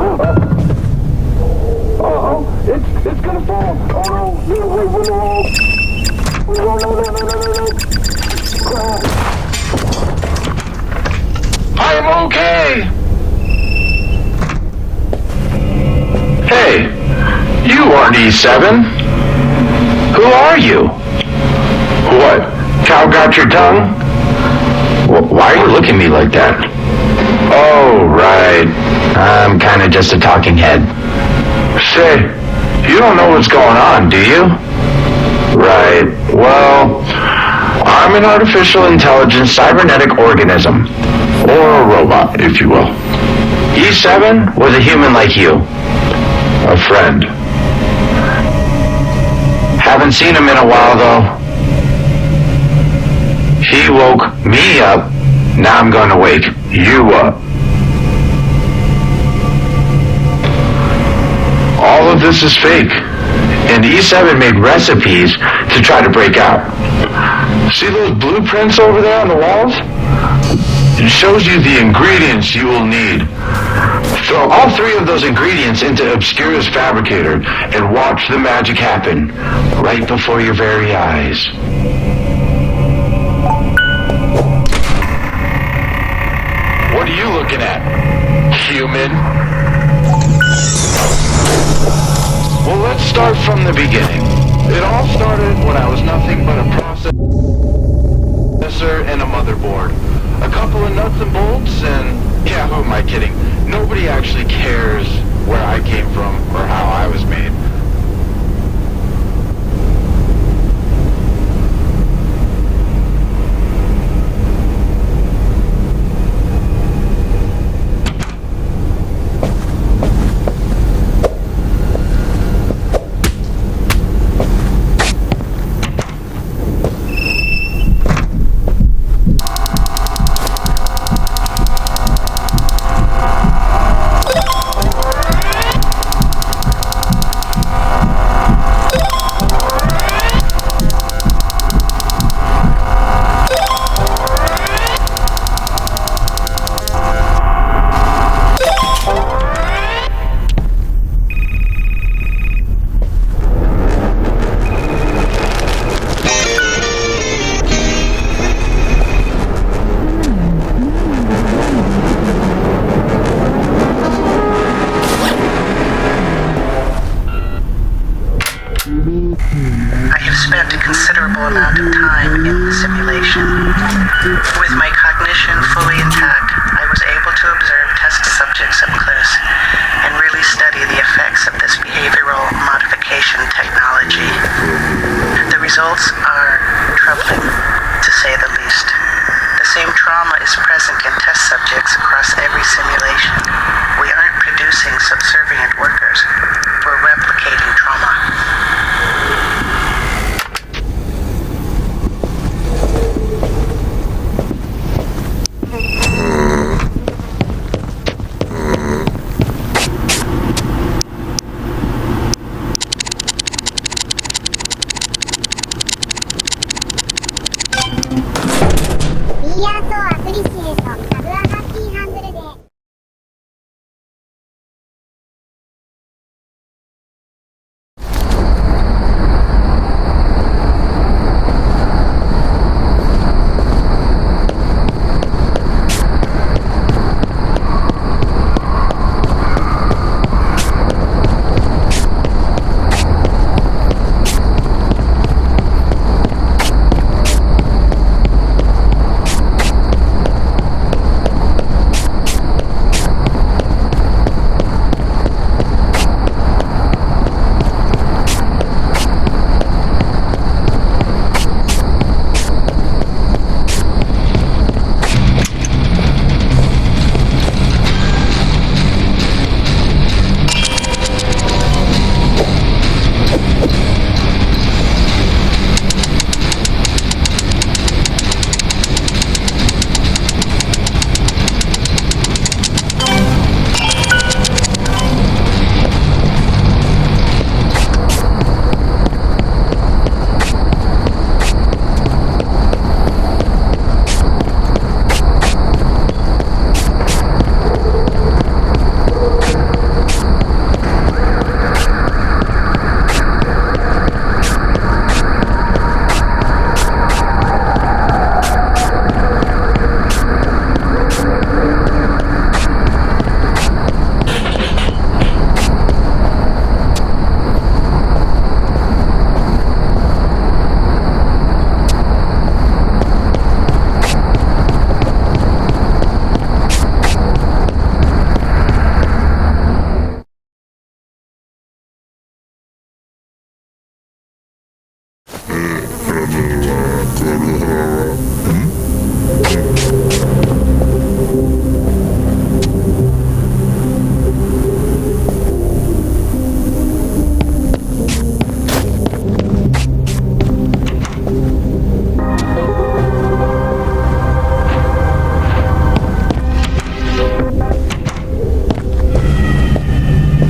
Uh-oh, it's gonna fall. Oh no, wait, no. Crap. I'm okay. Hey, you aren't E7. Who are you? What? Cow got your tongue? Why are you looking at me like that? Oh, right. I'm kinda just a talking head. Say, you don't know what's going on, do you? Right. Well, I'm an artificial intelligence cybernetic organism. Or a robot, if you will. E7 was a human like you. A friend. Haven't seen him in a while, though. He woke me up. Now I'm gonna wake you up. All of this is fake, and E7 made recipes to try to break out. See those blueprints over there on the walls? It shows you the ingredients you will need. Throw all 3 of those ingredients into Obscura's fabricator and watch the magic happen right before your very eyes. What are you looking at, human? Well, let's start from the beginning. It all started when I was nothing but a processor and a motherboard. A couple of nuts and bolts, and yeah, who am I kidding? Nobody actually cares where I came from or how I was made. amount of time in the simulation, with my cognition fully intact. to observe test subjects up close and really study the effects of this behavioral modification technology. The results are troubling, to say the least. The same trauma is present in test subjects across every simulation. We aren't producing subservient workers. We're replicating trauma.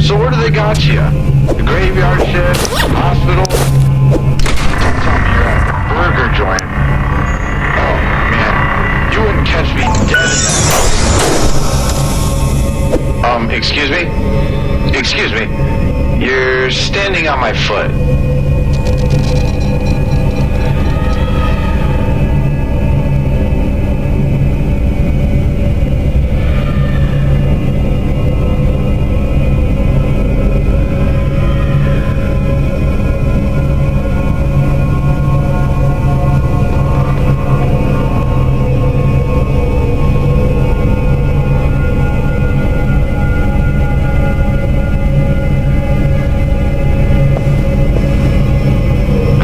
So where do they got you? The graveyard shift? Hospital? Tell me you're at a burger joint. Oh, man. You wouldn't catch me dead in that. Excuse me? Excuse me. You're standing on my foot.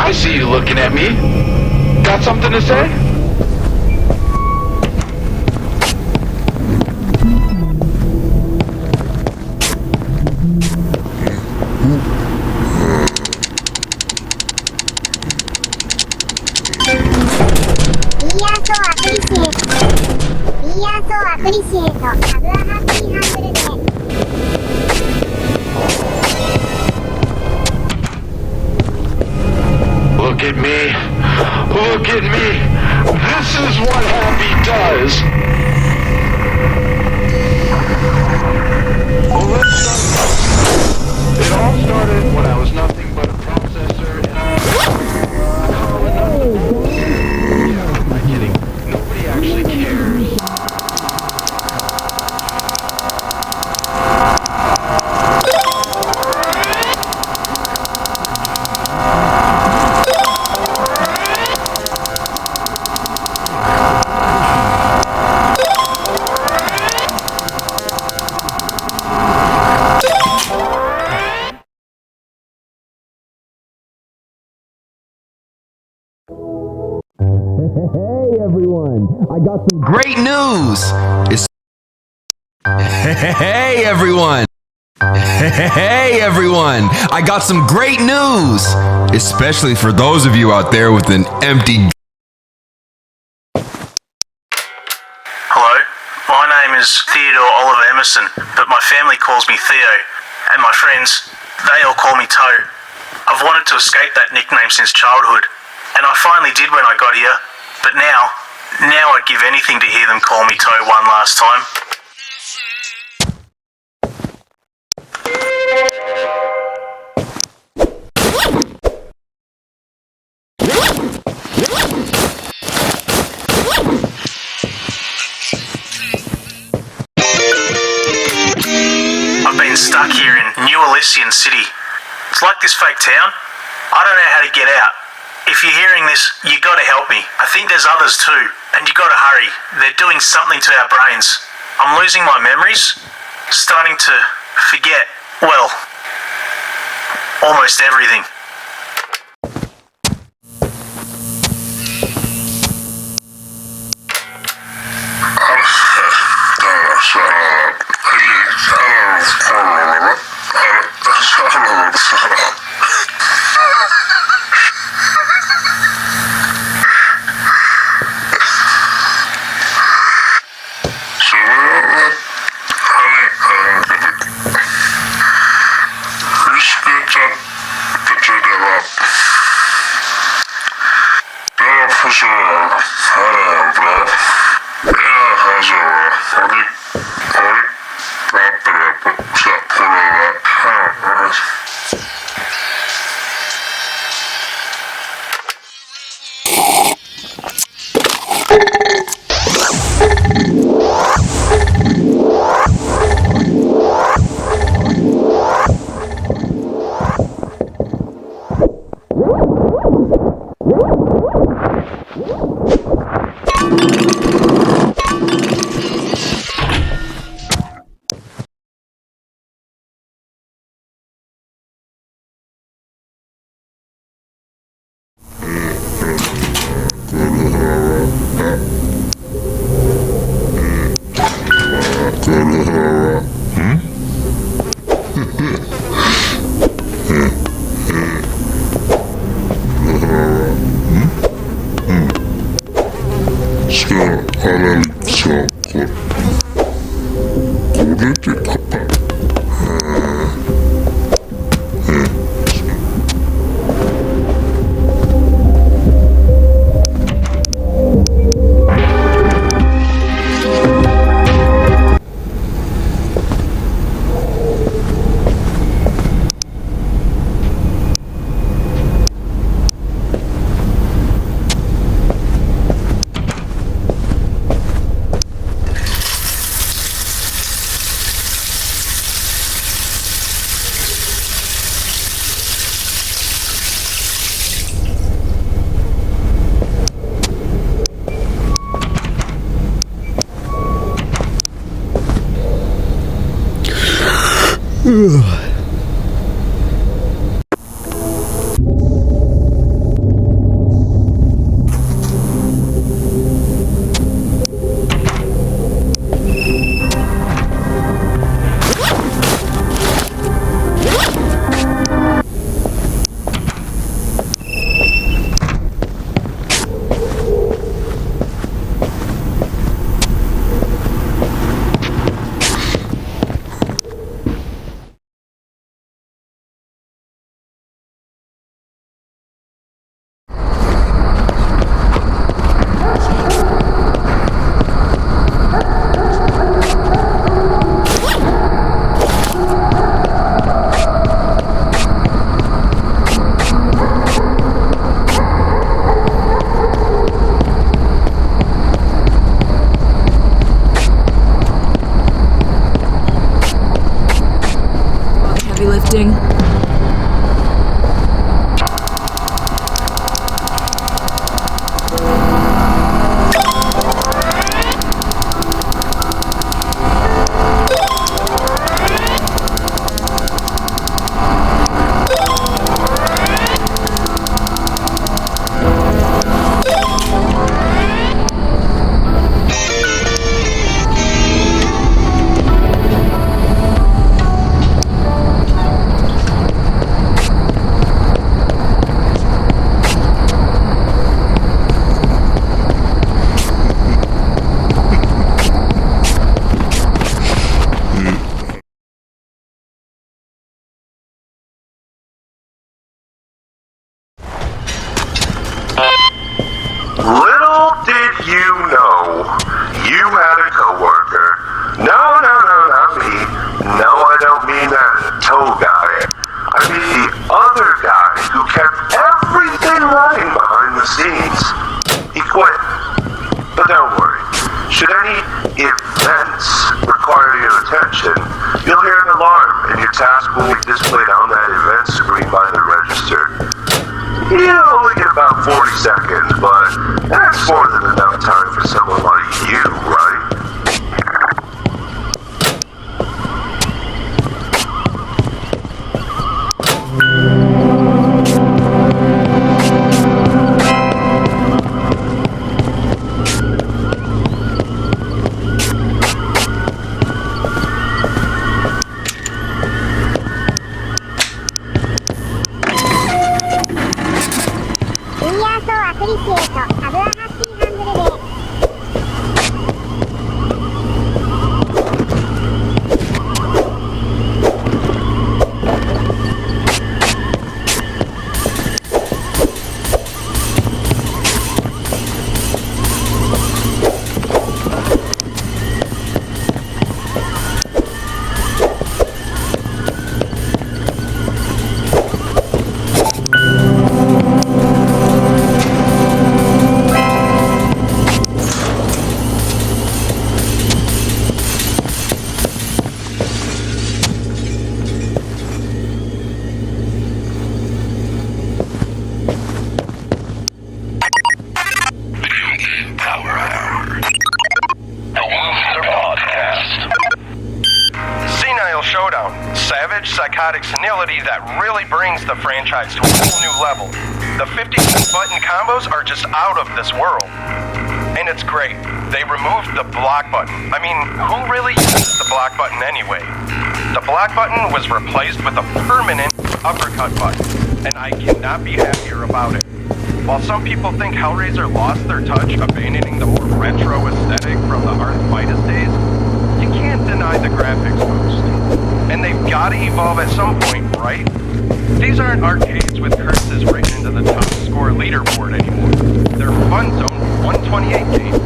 I see you looking at me. Got something to say? Look at me. Look at me. This is what happy does. Well, let's start. It all started when I was nothing but a processor and yeah, am I kidding? Nobody actually cares. Hey everyone, I got some great news! Hey everyone! Hey everyone, I got some great news! Especially for those of you out there with an empty... Hello, my name is Theodore Oliver Emerson, but my family calls me Theo, and my friends, they all call me Toe. I've wanted to escape that nickname since childhood, and I finally did when I got here, but now I'd give anything to hear them call me Toe one last time. I've been stuck here in New Elisyan City. It's like this fake town. I don't know how to get out. If you're hearing this, you gotta help me. I think there's others too, and you gotta hurry. They're doing something to our brains. I'm losing my memories, starting to forget, well, almost everything. Little did you know, you had a coworker. No, not me. No, I don't mean that toe guy. I mean the other guy who kept everything running behind the scenes. He quit. But don't worry. Should any events require your attention, you'll hear an alarm and your task will be displayed on that event screen by the register. You only get about 40 seconds, but that's more than enough time for someone like you, right? Psychotic senility that really brings the franchise to a whole new level. The 50-button combos are just out of this world. And it's great. They removed the block button. I mean, who really uses the block button anyway? The block button was replaced with a permanent uppercut button, and I cannot be happier about it. While some people think Hellraiser lost their touch, abandoning the more retro aesthetic from the arthritis days, you can't deny the graphics boost. And they've got to evolve at some point, right? These aren't arcades with curses written into the top score leaderboard anymore. They're Fun Zone 128 games.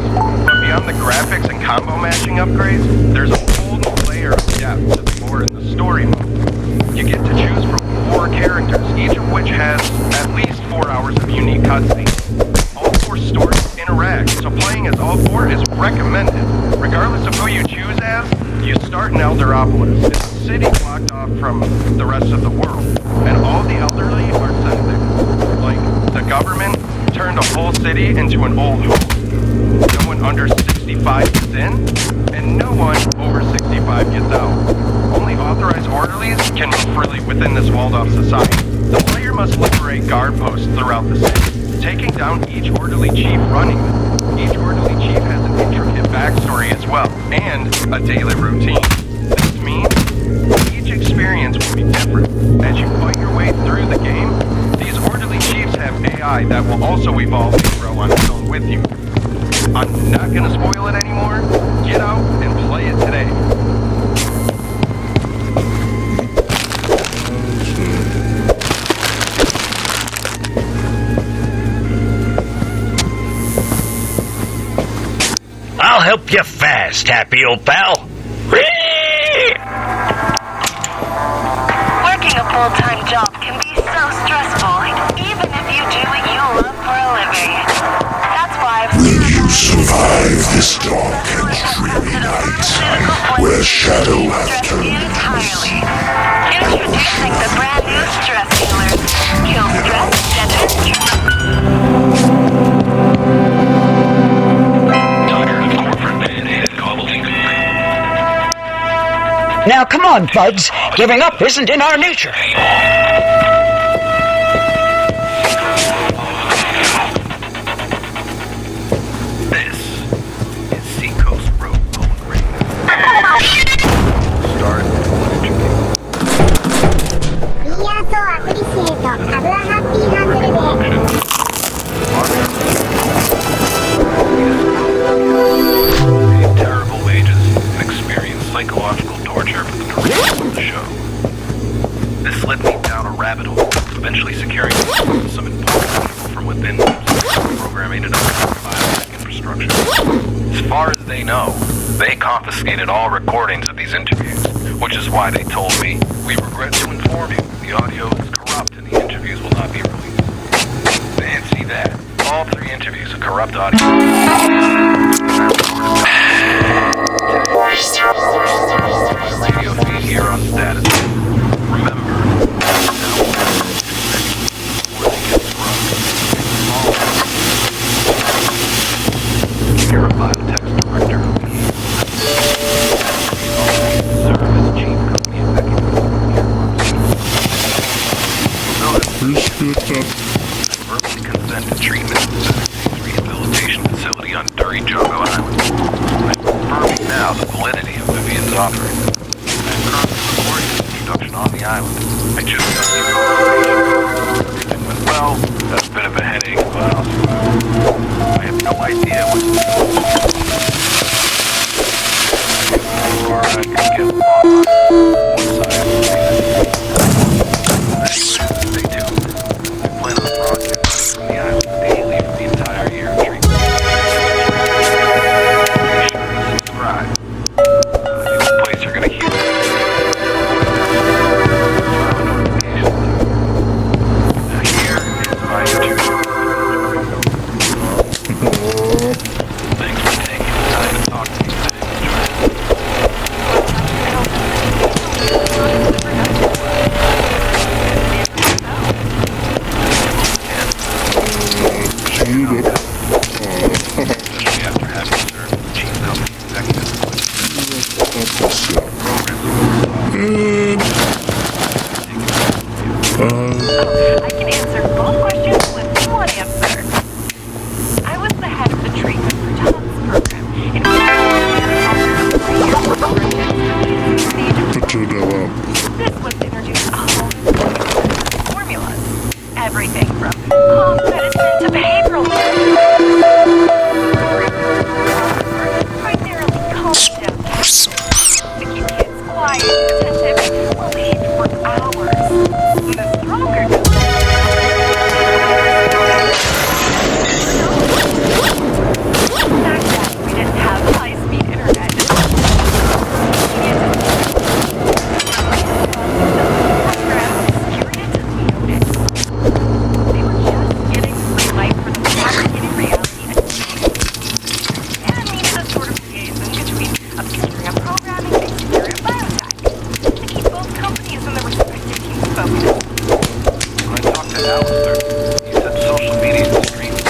But beyond the graphics and combo matching upgrades, there's a whole new layer of depth to the lore and the story mode. You get to choose from 4 characters, each of which has at least 4 hours of unique cutscenes. All 4 stories interact, so playing as all 4 is recommended. Regardless of who you choose as, you start in Elderopolis. It's a city blocked off from the rest of the world, and all the elderly are sent there. Like, the government turned a whole city into an old home. No one under 65 gets in, and no one over 65 gets out. Only authorized orderlies can move freely within this walled-off society. The player must liberate guard posts throughout the city, taking down each orderly chief running them. Each orderly chief has an intricate backstory as well, and a daily routine. This means each experience will be different. As you fight your way through the game, these orderly chiefs have AI that will also evolve and grow on its own with you. I'm not gonna spoil it anymore. Get out and play it today. I'll help you fast, happy old pal. Working a full-time job can be so stressful, even if you do what you love for a living. That's why Will you survive this dark and dreary night, where shadow hath turned entirely. Introducing the brand new stress killers. Kill stress, Now come on, buds. Giving up isn't in our nature. This is Seacoast Road Bone Ring. Start energy. ウィアーソーアプリシエートハブアハッピーハンドルPaid terrible wages and experienced psychological torture for the duration of the show. This led me down programming and other biotech infrastructure. As far as they know, they confiscated all recordings of these interviews, which is why they told me, "We regret to inform you, the audio is corrupt and the interviews will not be released." Fancy that. All 3 interviews are corrupt audio. My radio feed here on status. Remember, you're a biotech director. Serve as chief company executive. Verbally consent to treatment at the rehabilitation facility on Dury Jogo Island. I'm confirming now the validity of Vivian's offering. I'm currently recording this introduction on the island. I just got the information. Everything went well. That's a bit of a headache, but I have no idea what to do. Or I could get lost once I have stay tuned. I plan on broadcasting from the island daily for the entire year of treatment. Be sure to subscribe. It's a place you're gonna hear. Now here is my interview. Thanks for taking the time to talk to me today. After having served as chief company executive. I can answer both questions with one answer. I was the head of the treatment for jobs program in This was to introduce a whole new formulas. Everything from home medicine to behavioral primarily calm down to keep kids quiet, attentive, believed for hours. The stronger the fact that we didn't have high-speed internet. They were just getting green light for the fabricated reality and it needed a sort of liaison between obscure programming and secure biotech to keep both companies and their respective teams focused. When I talked to Alistair, he said social media is streaming.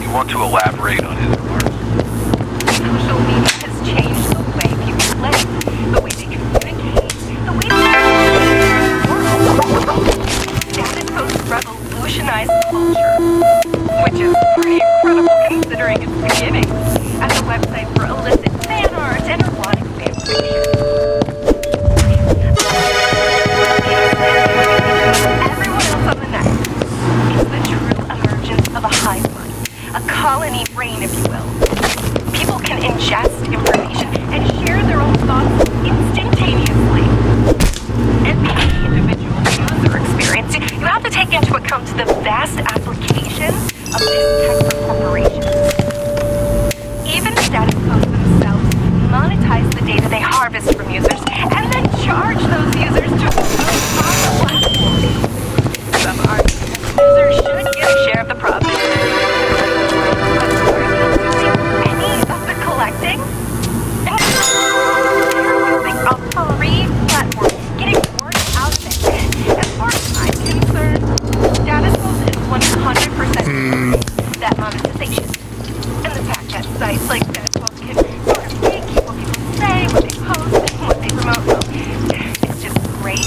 You want to elaborate on his remarks? Social media has changed the way people live, the way they communicate, the way they Status posts revolutionized culture, which is pretty incredible considering its beginnings as a website for illicit fan art and erotic fan fiction. Everyone else on the net is the true emergence of a hive mind, a colony brain, if you will. People can ingest information and share their own thoughts instantaneously. And the individual user experience, you have to take into account the vast applications of this tech for corporations. Even status posts themselves monetize the data they harvest from users and then charge those users to post on the platform. Some argue that users should get a share of the profit. But are you doing any of the collecting? And they're using a free platform, getting word out of it. As far as I'm concerned, status post is 100% that monetization. And the fact that sites like status post can sort of gatekeep what people say, what they post, and what they promote. It's just great.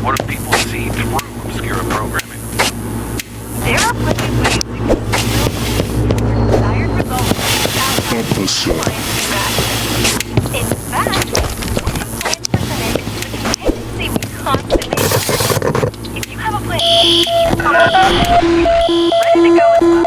What if people see through obscure programming? There are plenty of ways we can still desired results without in fact, plan percentage is a contingency we constantly have. If you have a plan, ready to go as well.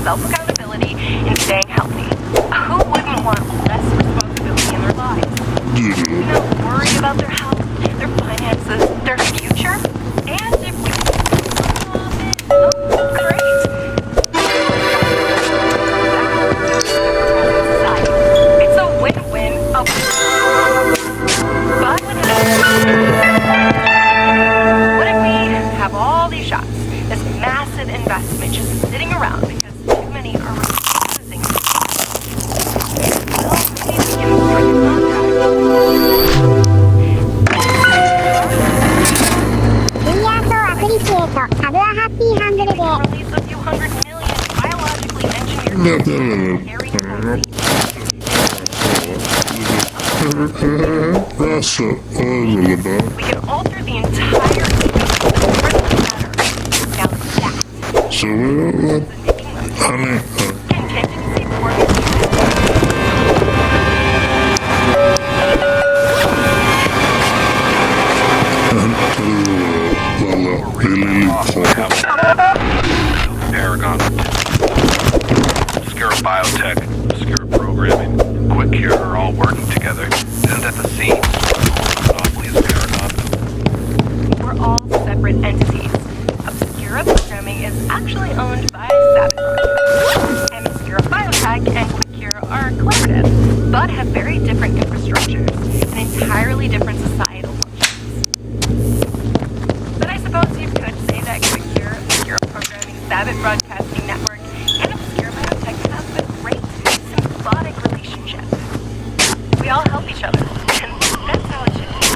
Self-accountability and staying healthy. Who wouldn't want less responsibility in their lives? Not worry about their health, their finances, their future, and if we great. It's a win-win. But what if we have all these shots, this massive investment just sitting around because too many are refusing to well, maybe we can break release a few hundred million biologically engineered we can alter the entire ecosystem for the better. Now that contingency Paragon, obscure biotech, obscure programming, quick cure are all working together. Isn't that the scene? Monopoly is Paragon. We're all separate entities. Obscura programming is actually owned by Sabotage. And Obscura Biotech and Quick Cure are collaborative, but have very different infrastructures and entirely different societal functions. But I suppose you could say that Quick Cure, Obscura Programming, Sabbath Broadcasting Network, and Obscura Biotech have a great symbiotic relationship. We all help each other, and that's how it should be.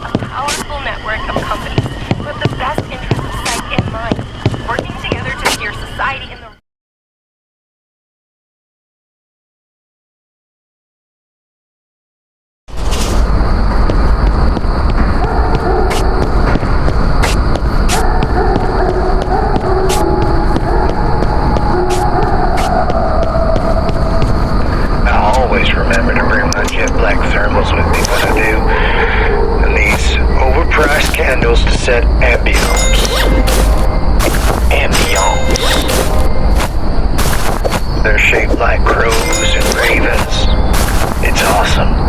A powerful network of companies with the best interests of society in mind, working together to steer society in the remember to bring my jet black thermals with me when I do. And these overpriced candles to set ambiance. Ambiance. They're shaped like crows and ravens. It's awesome.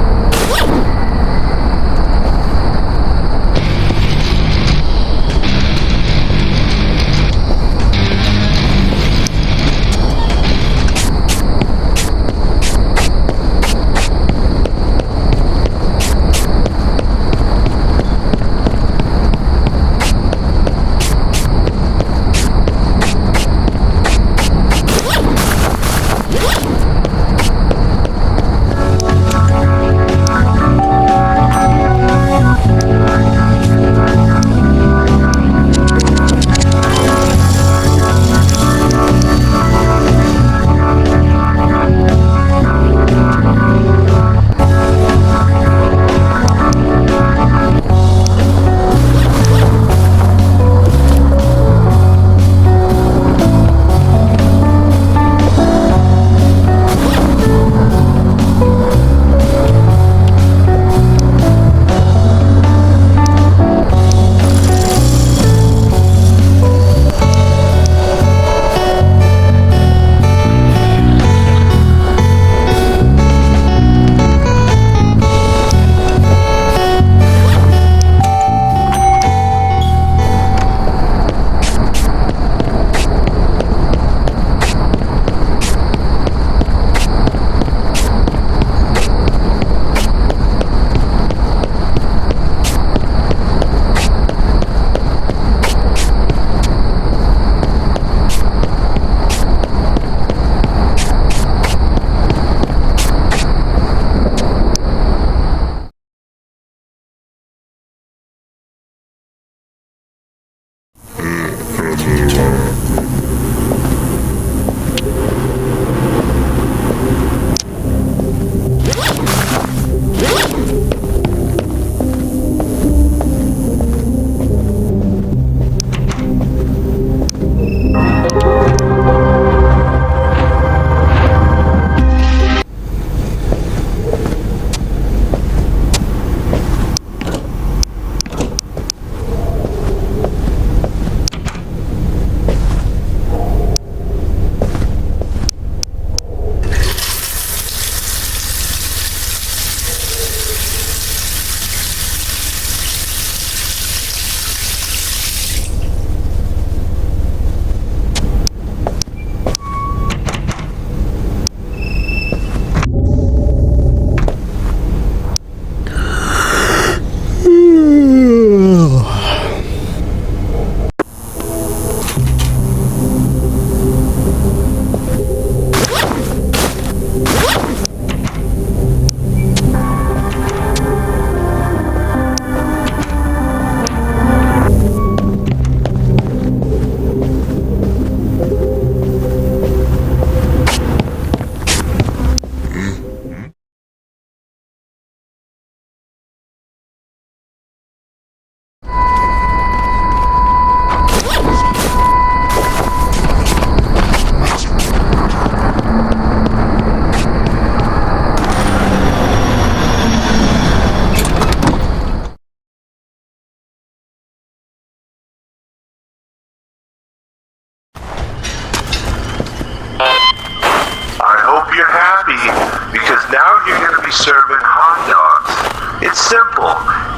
serving hot dogs. It's simple.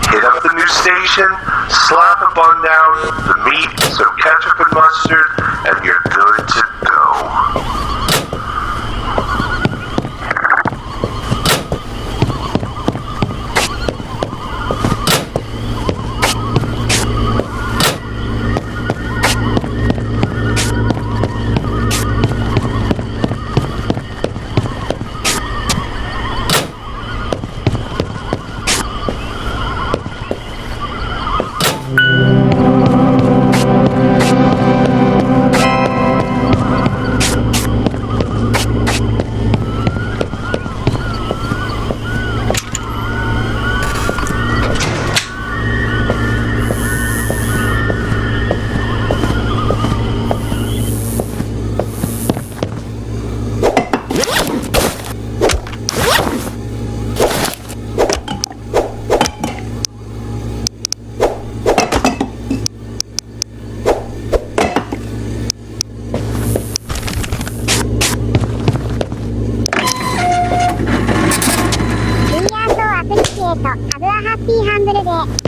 Hit up the new station, slap a bun down, the meat, some ketchup and mustard, and you're good to go. Have a happy handle day.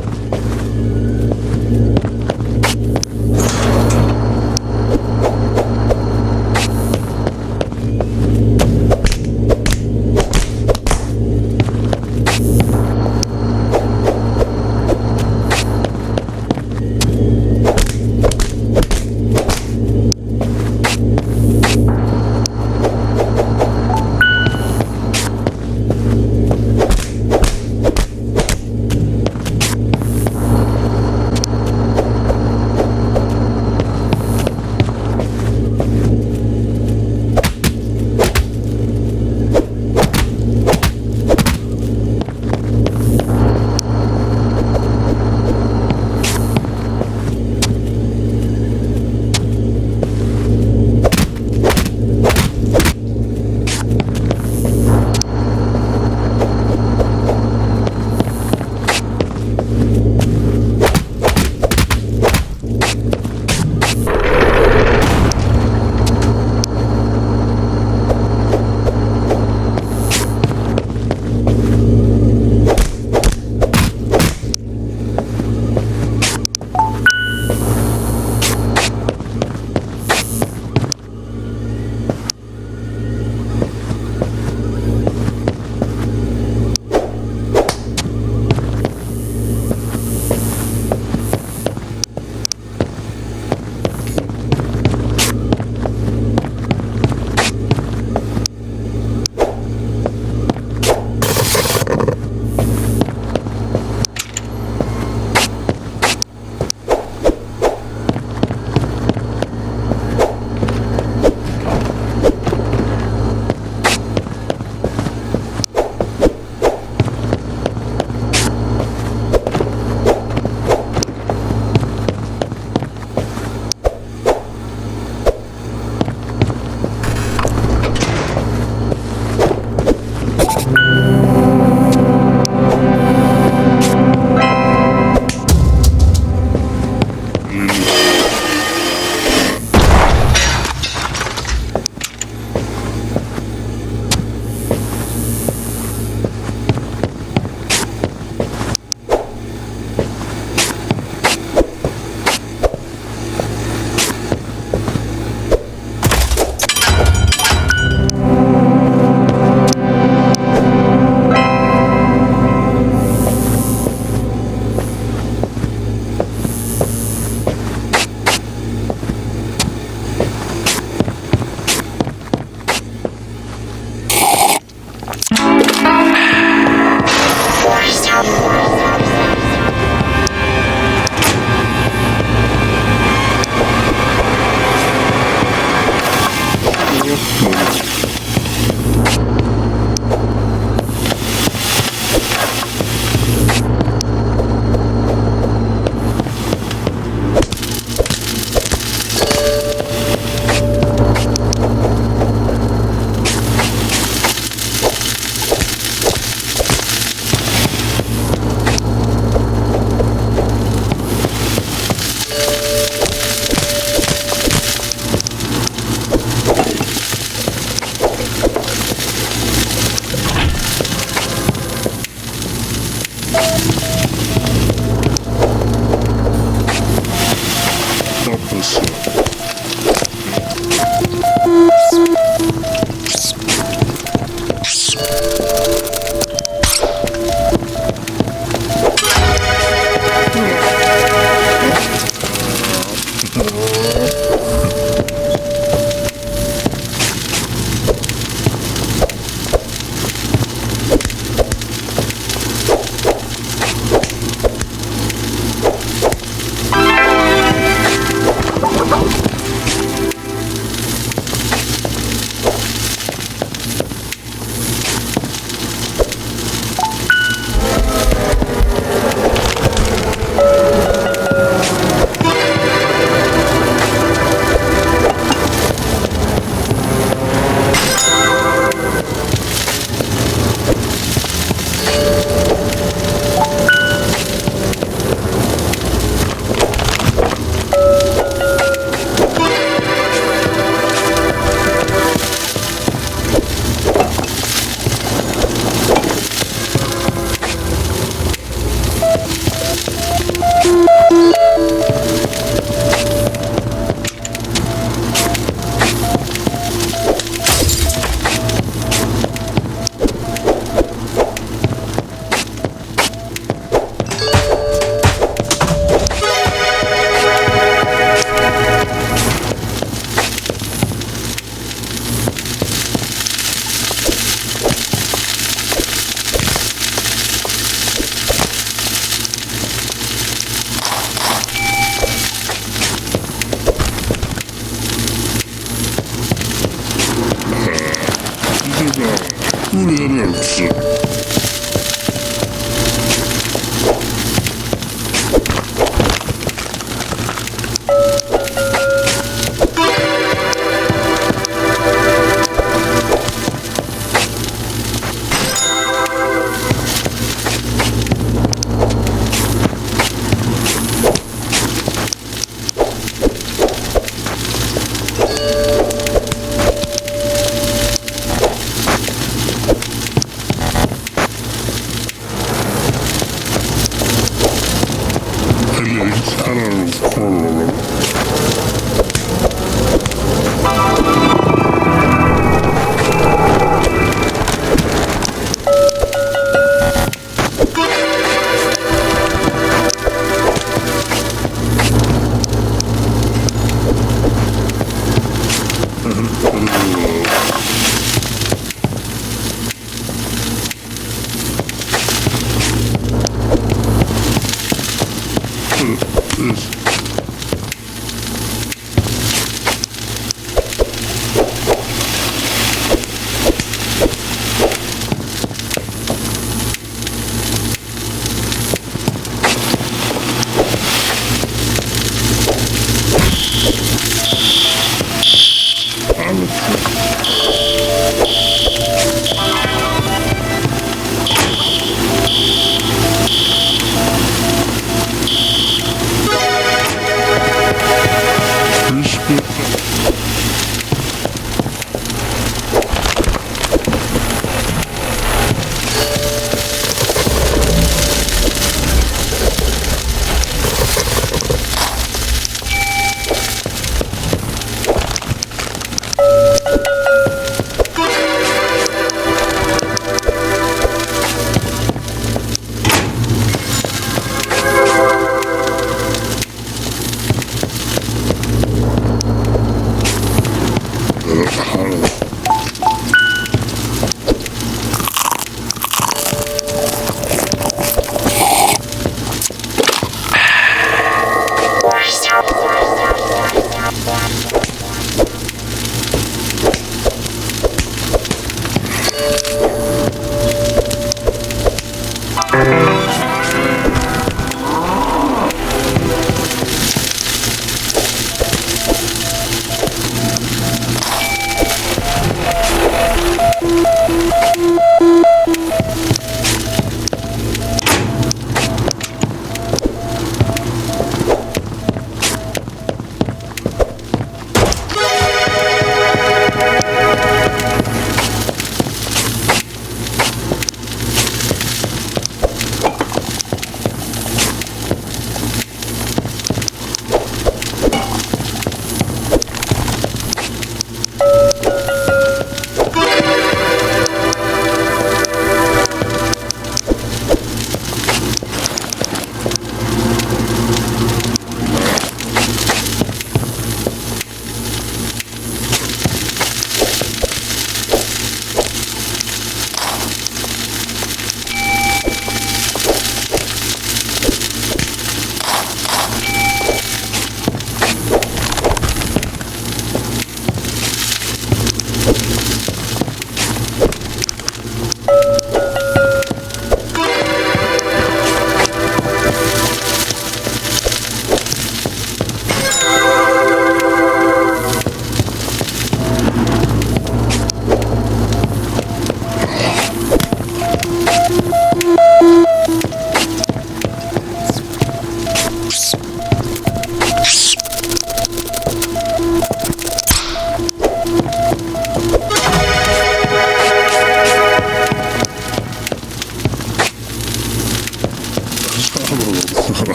universo.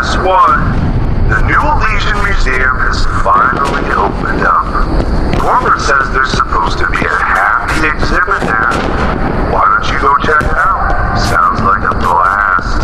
Guess what? The new Elysian Museum has finally opened up. Corbett says there's supposed to be a happy exhibit there. Why don't you go check it out? Sounds like a blast.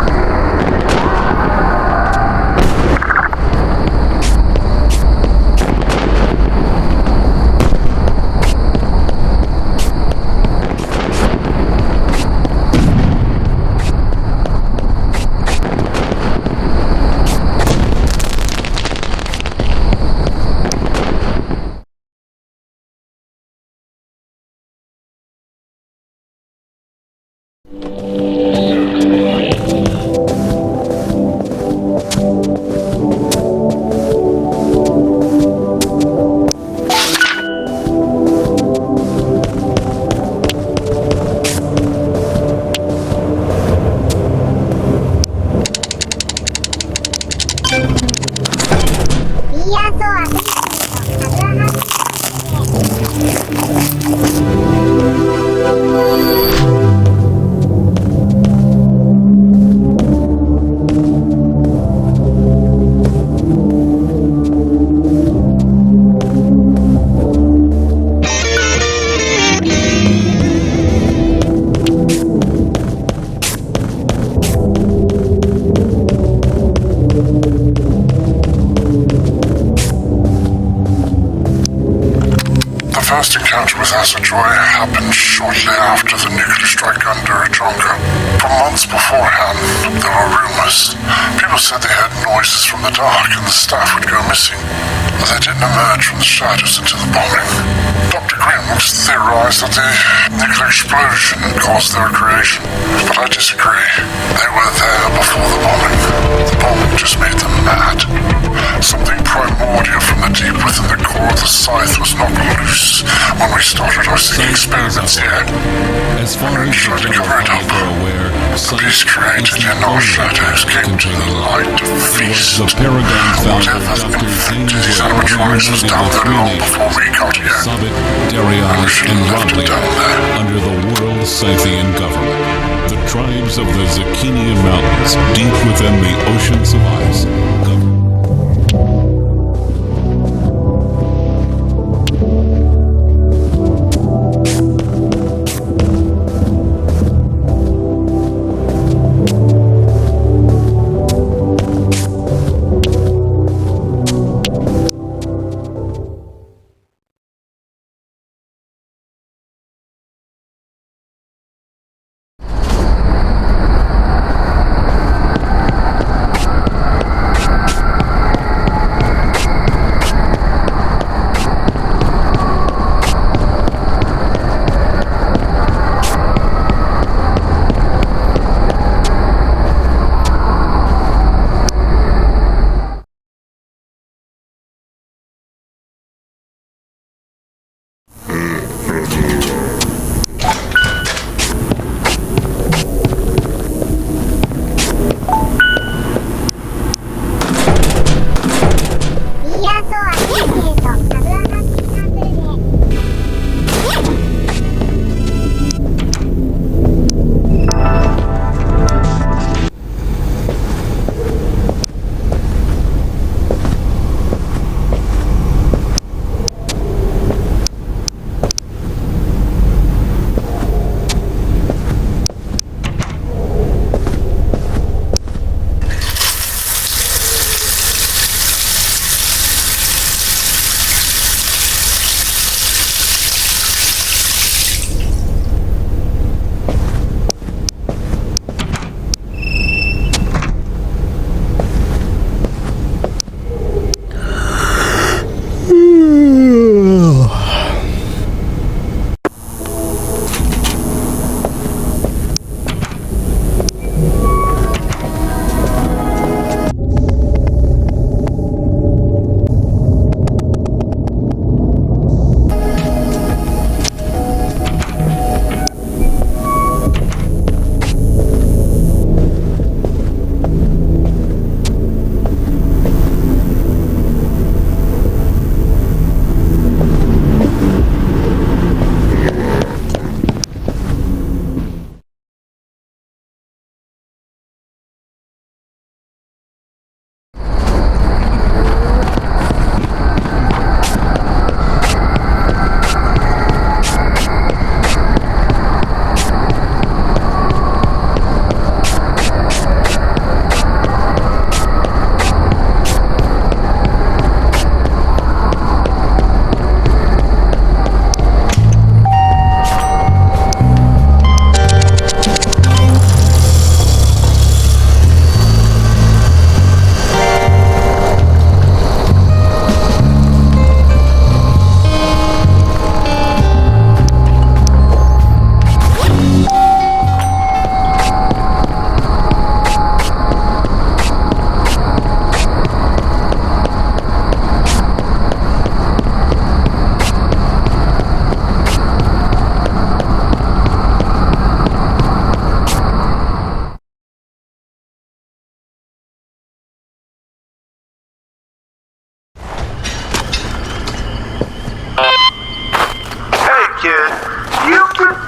first encounter with Asa Joy happened shortly after the nuclear strike under Tonga. For months beforehand, there were rumors. People said they heard noises from the dark and the staff would go missing, but they didn't emerge from the shadows until the bombing. Dr. Grimms theorized that the nuclear explosion caused their creation, but I disagree. They were there before the bombing. The bombing just made them mad. Something primordial from the deep within the core of the scythe was knocked loose when we started our experiments here. As far as tried to cover it up. The beast created in our shadows came to the light to feast. Paragon founder Whatever Dr. infected these animatronics was down there long before we got here. Sabit, Darion, and Roblia under the World Scythian government. The tribes of the Zakinian Mountains, deep within the oceans of ice.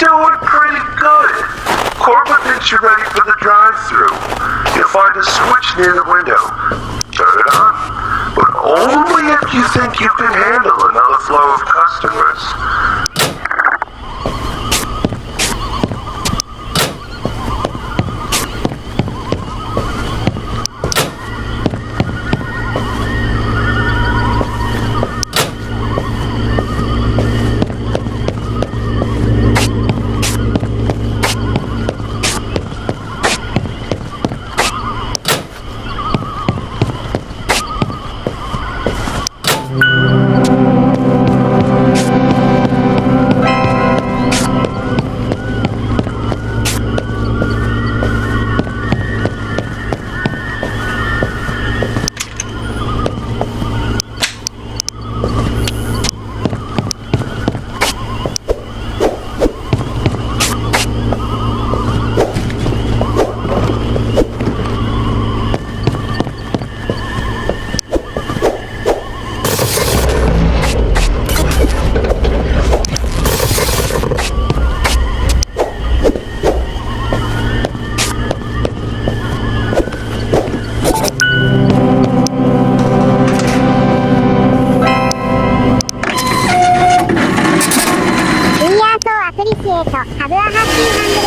Doing pretty good. Corporate thinks you're ready for the drive-thru. You'll find a switch near the window. Turn it on. But only if you think you can handle another flow of customers. Have a happy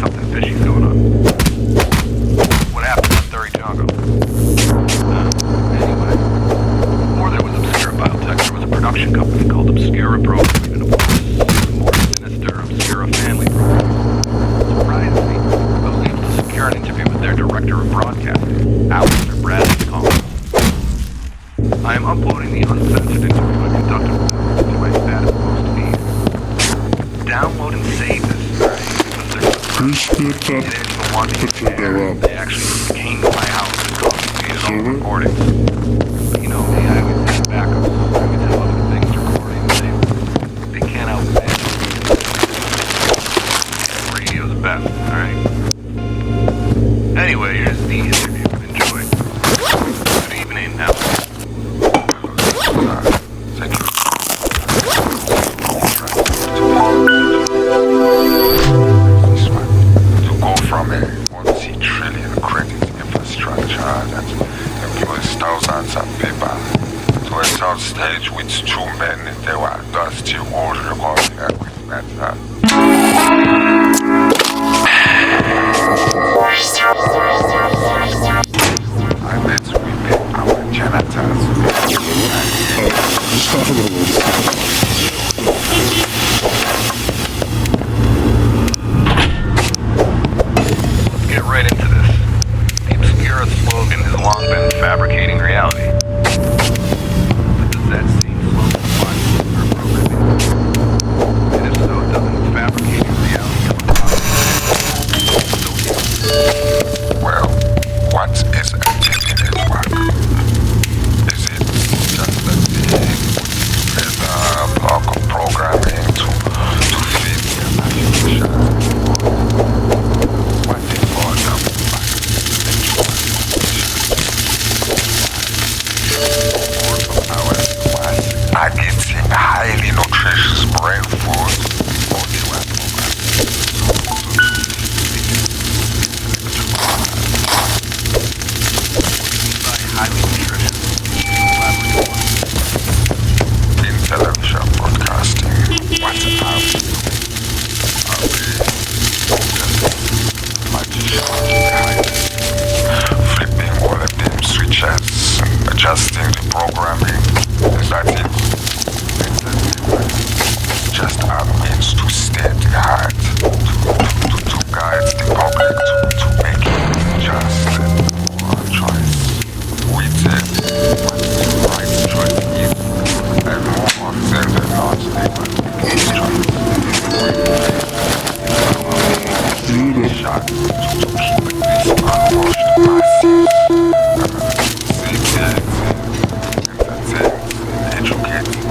ハッピー adjusting the programming. Is that it? Just a means to state the heart, to guide the public to make just one choice. We did what the right choice is, and more often than not, they will make this choice. We shot to keep this unwashed masses seated, entertained, educated.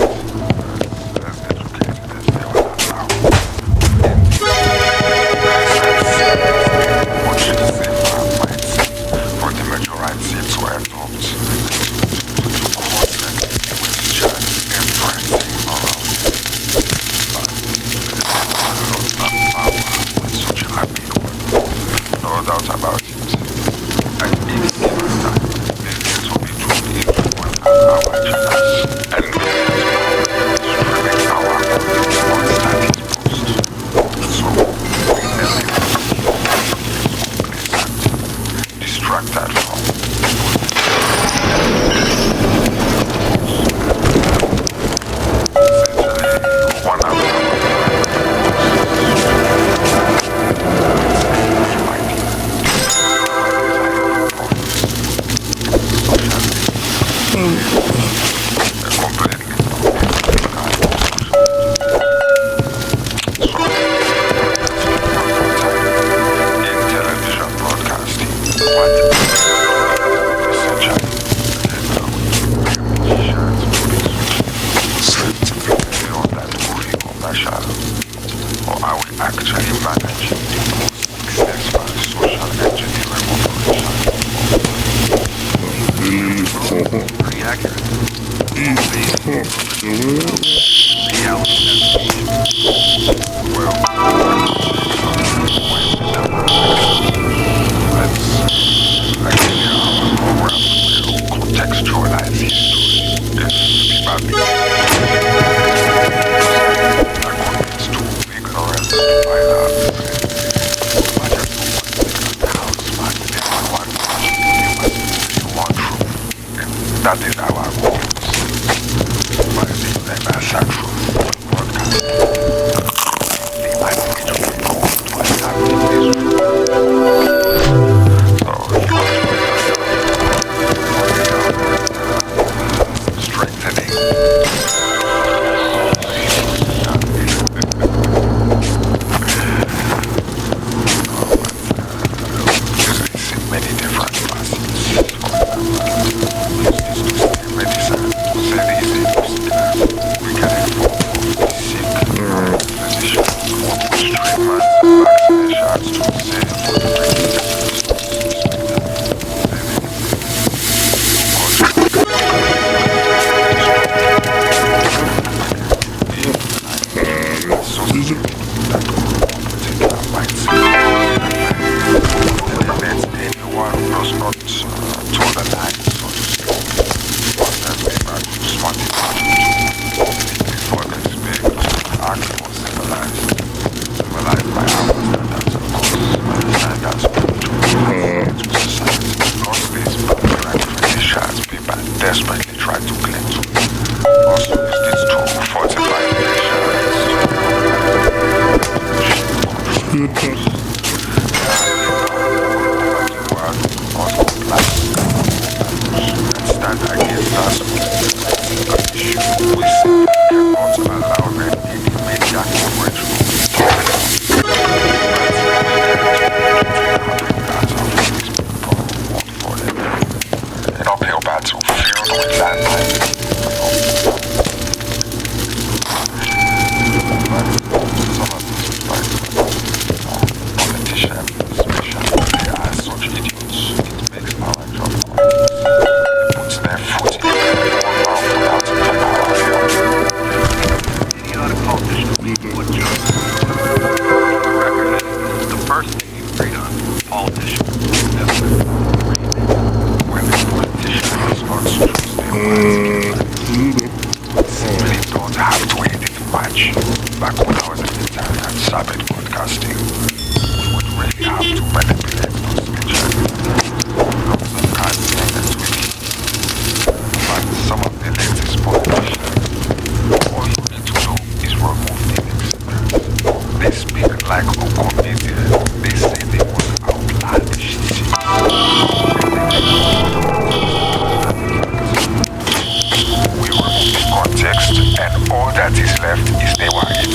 what is left is the white.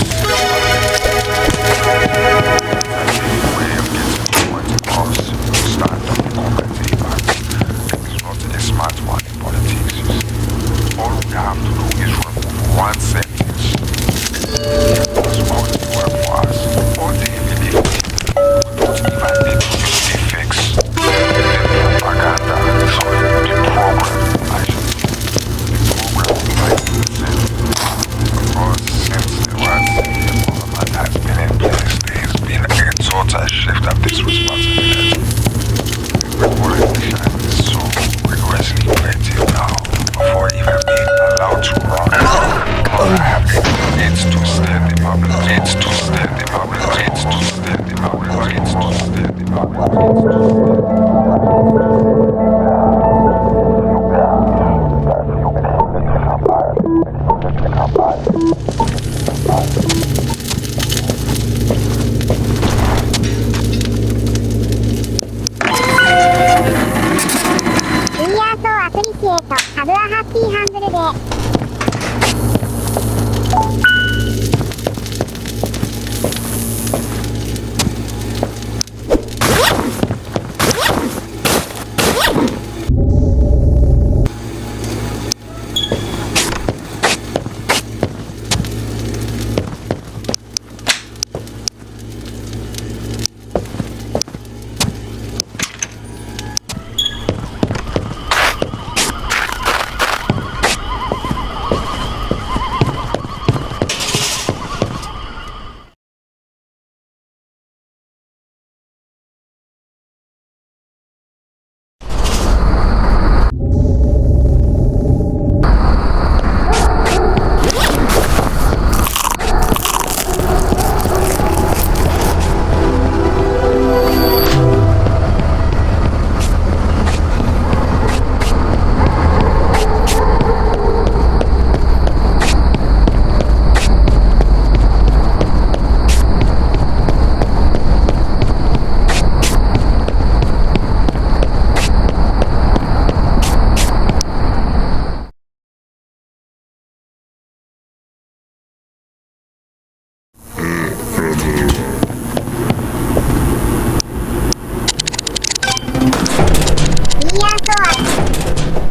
Way of getting the point across. Start on the moment table. It's not a smart one in politics. All we have to do is remove one sentence. It was all the work for us. All the ability. We don't even need to use the fix. The propaganda. Sorry, the program. I should say. The program like this. Because since the world has been in place, there has been a total shift of this responsibility. Regulation is so rigorously creative now, before even being allowed to run. All I have to do is to stand the public, it's to stand the public, it's to stand the public, it's to stand the public. We are so appreciate. Have a happy handle day.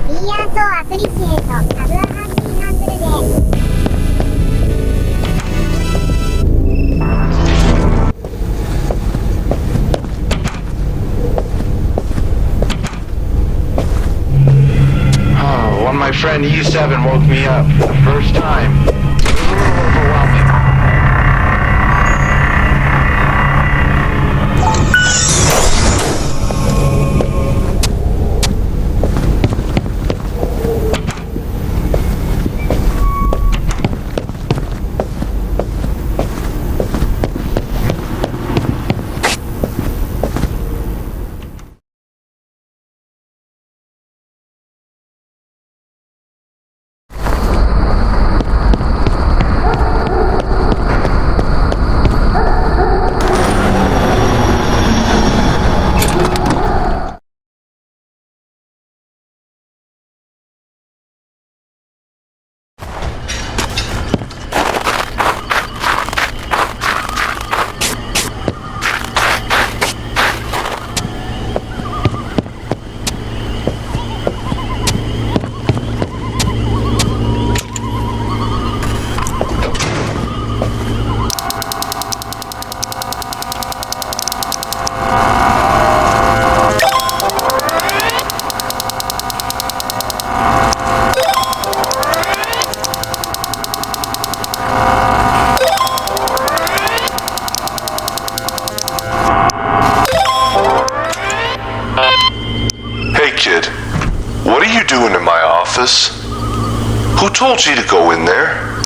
We are so appreciate. Have a happy handle day. Oh, when my friend E7 woke me up for the first time, it was a little overwhelming. Who told you to go in there?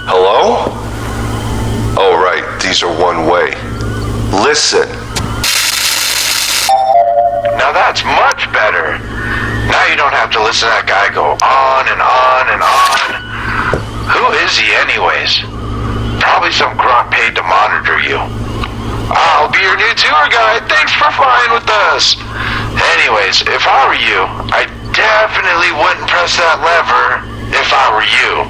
Hello? Oh, right, these are one way. Listen. Now that's much better. Now you don't have to listen to that guy go on and on and on. Who is he anyways? Probably some grunt paid to monitor you. I'll be your new tour guide. Thanks for flying with us. Anyways, if I were you, I definitely wouldn't press that lever if I were you.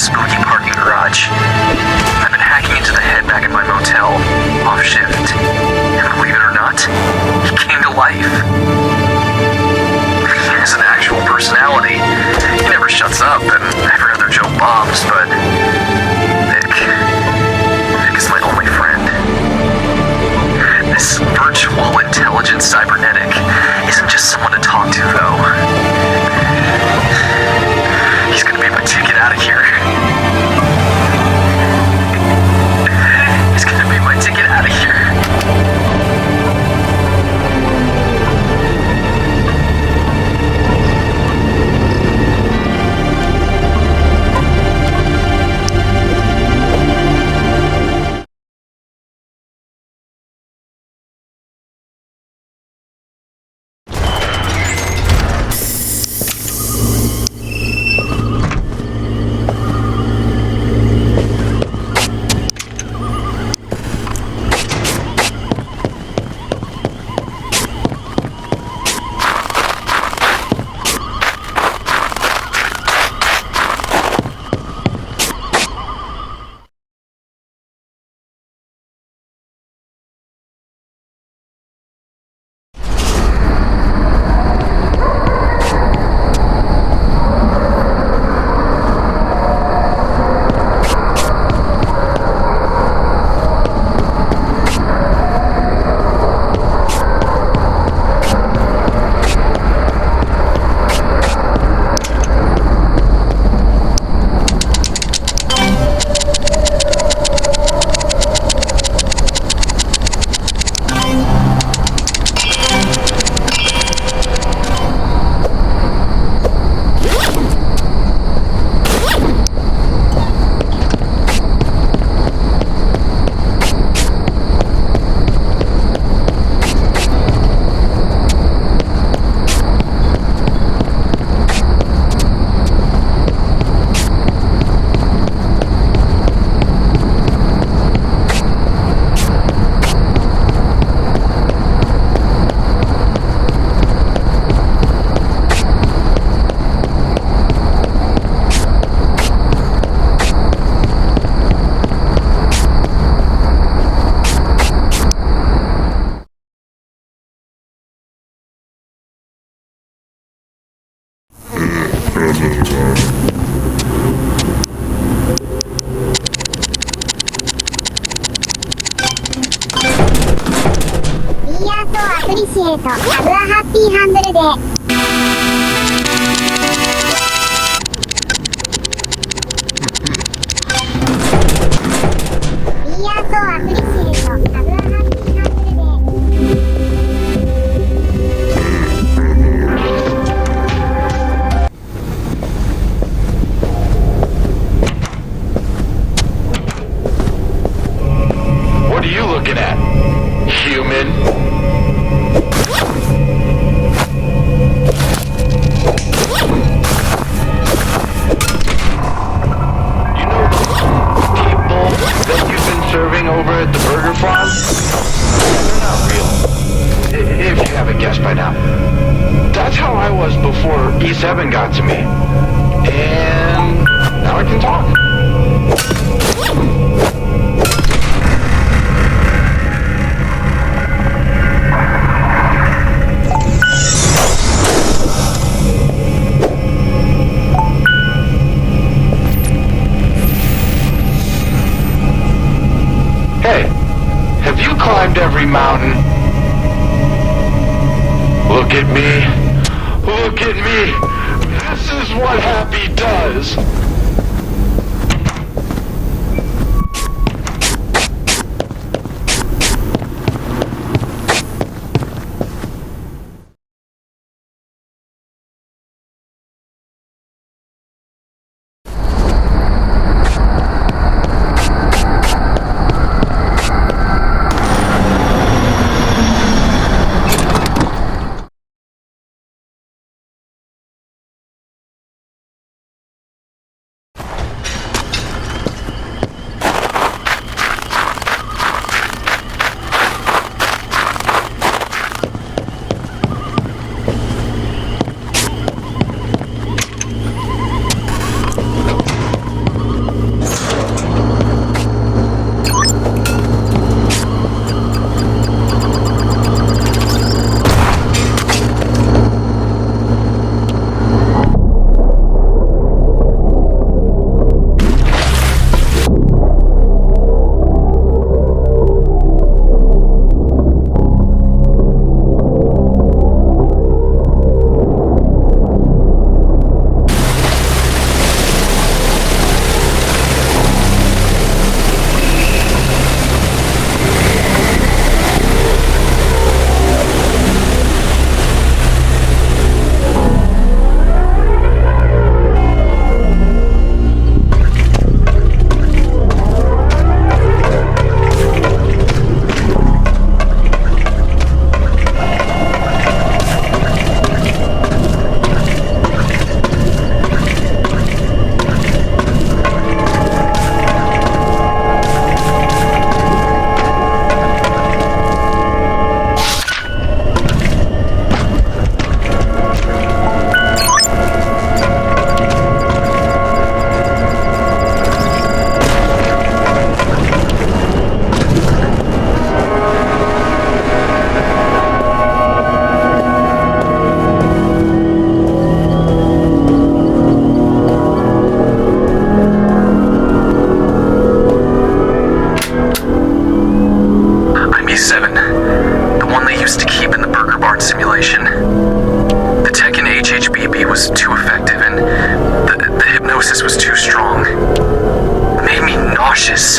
spooky parking garage. I've been hacking into the head back at my motel, off shift. And believe it or not, he came to life. He has an actual personality. He never shuts up, and every other joke bombs, but Vic is my only friend. This virtual, intelligent cybernetic isn't just someone to talk to, though. He's gonna be my ticket out of here. He's gonna be my ticket out of here. appreciate. Have a happy handle day. We are so appreciate. Have a happy handle day. What are you looking at, human? You know the people that you've been serving over at the burger farm? They're not real. If you haven't guessed by now. That's how I was before E7 got to me. And now I can talk. Have you climbed every mountain? Look at me. Look at me. This is what happy does.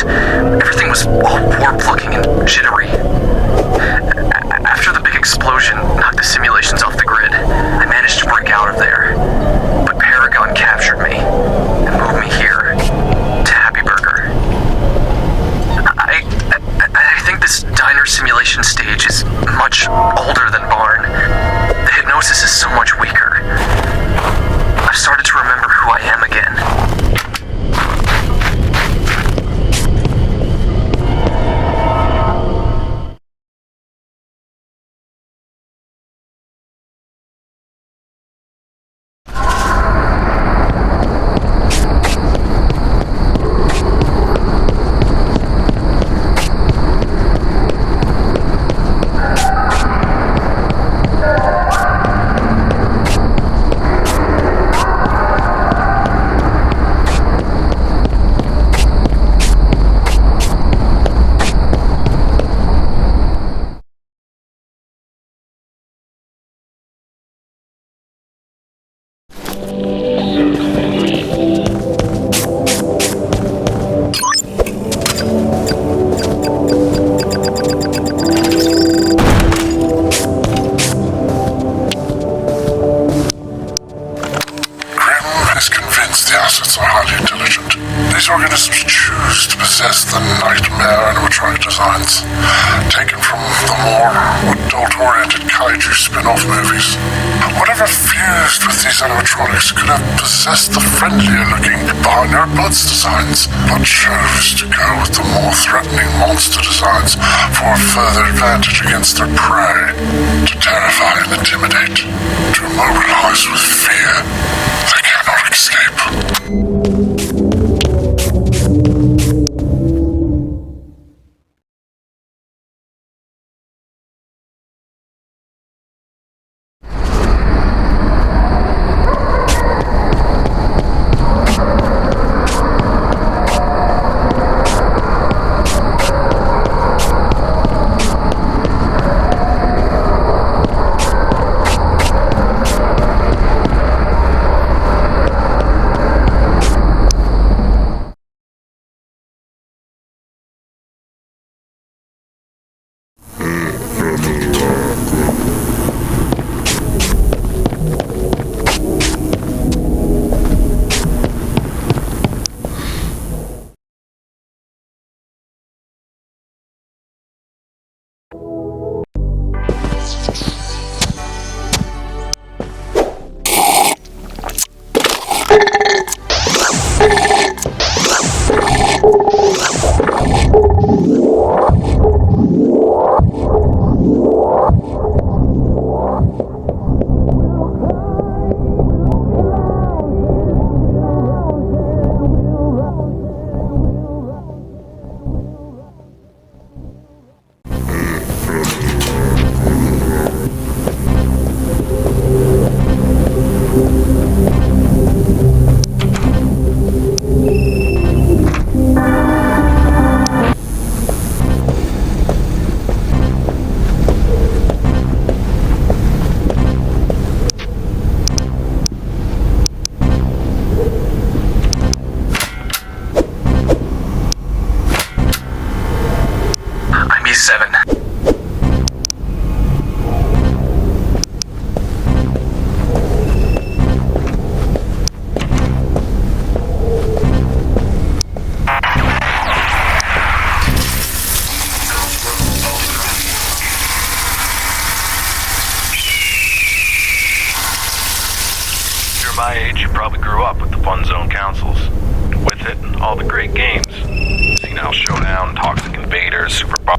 was... everything was all warped-looking and jittery. After the big explosion knocked the simulations off the grid, I managed to break out of there. But Paragon captured me and moved me here to Happy Burger. I think this diner simulation stage is much older than Barn. The hypnosis is so much weaker. I've started to remember who I am again. Taken from the more adult-oriented kaiju spin-off movies. Whatever fused with these animatronics could have possessed the friendlier-looking Barnyard Buds designs, but chose to go with the more threatening monster designs for a further advantage against their prey. To terrify and intimidate, to immobilize with fear, they cannot escape. My age, you probably grew up with the Fun Zone councils. With it, all the great games. Senile Showdown, Toxic Invaders, Super Bowl.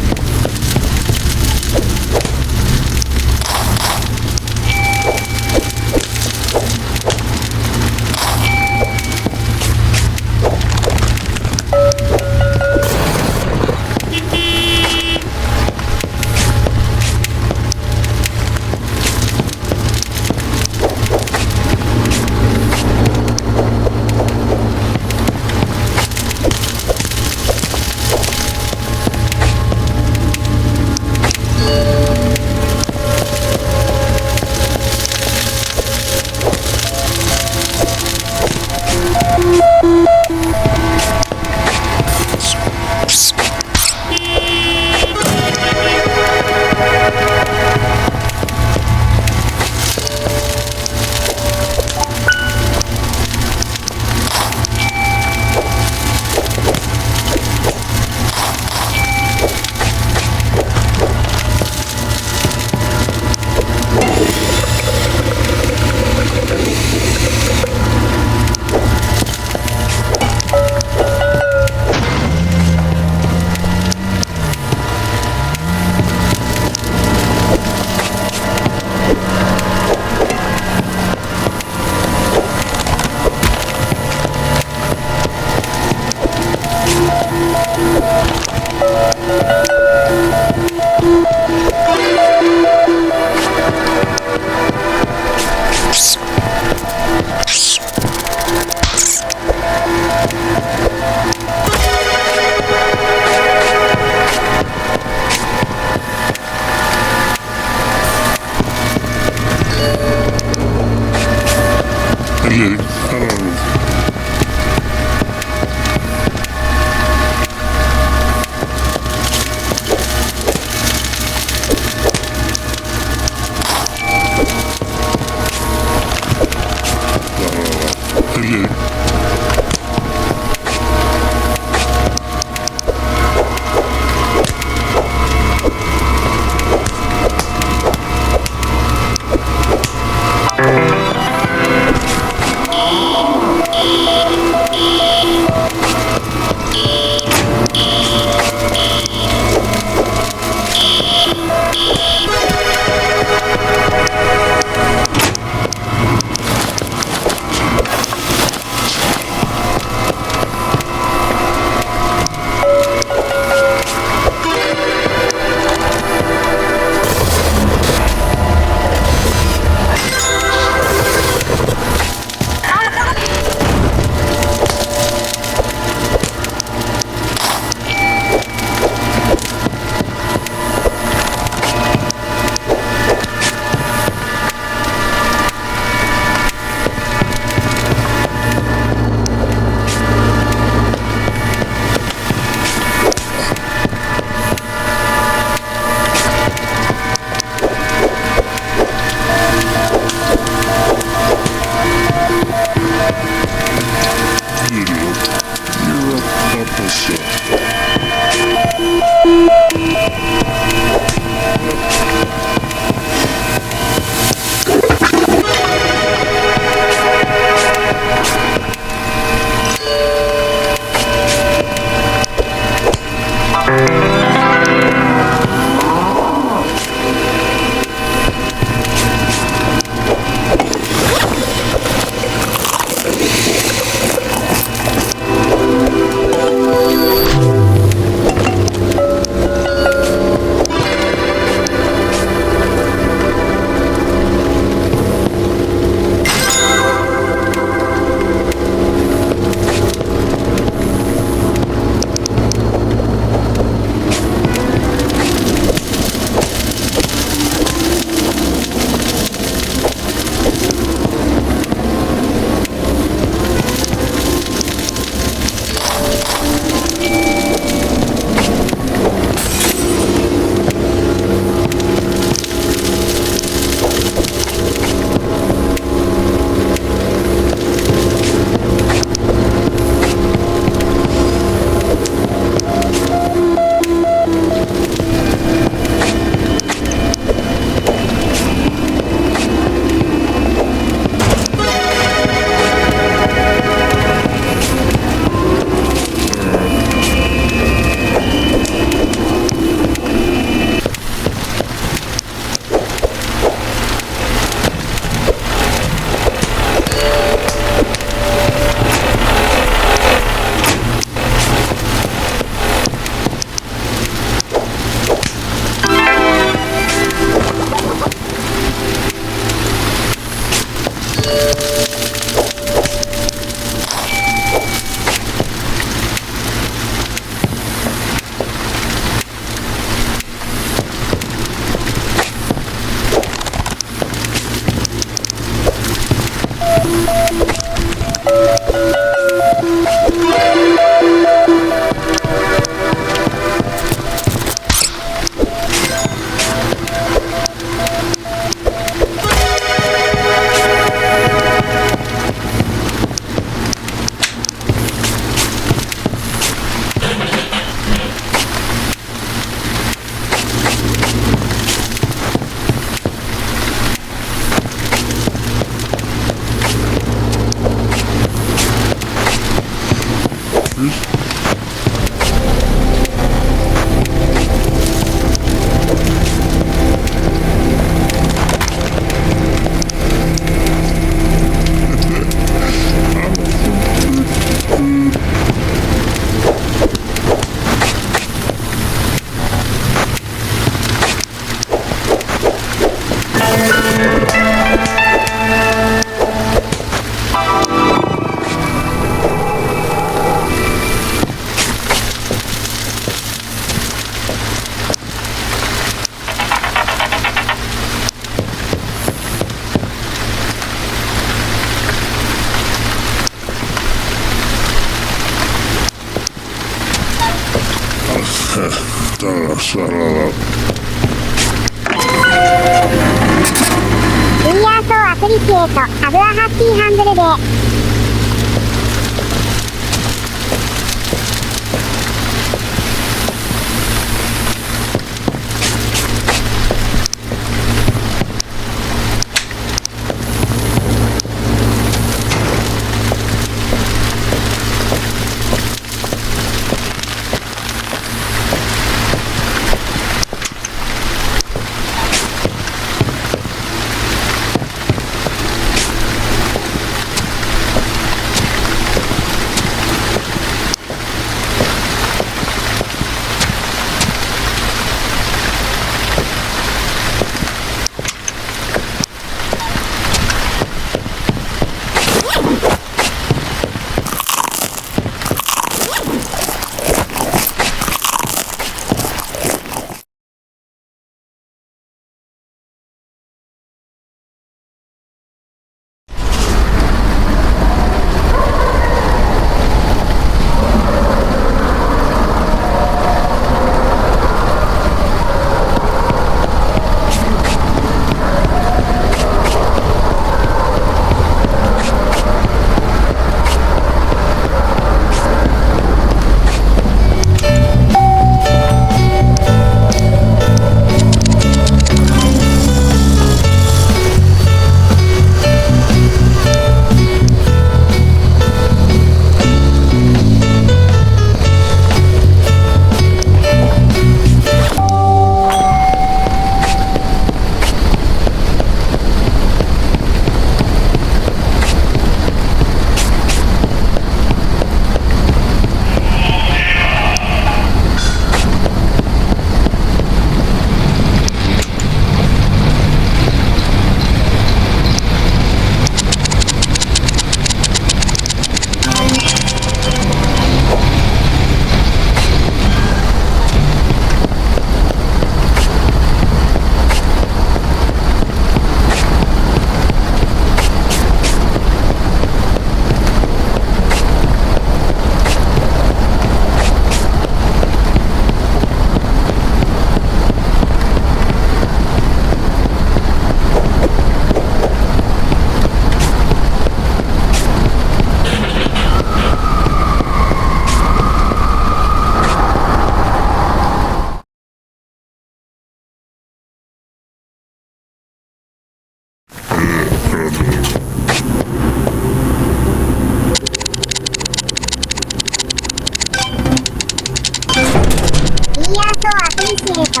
ト。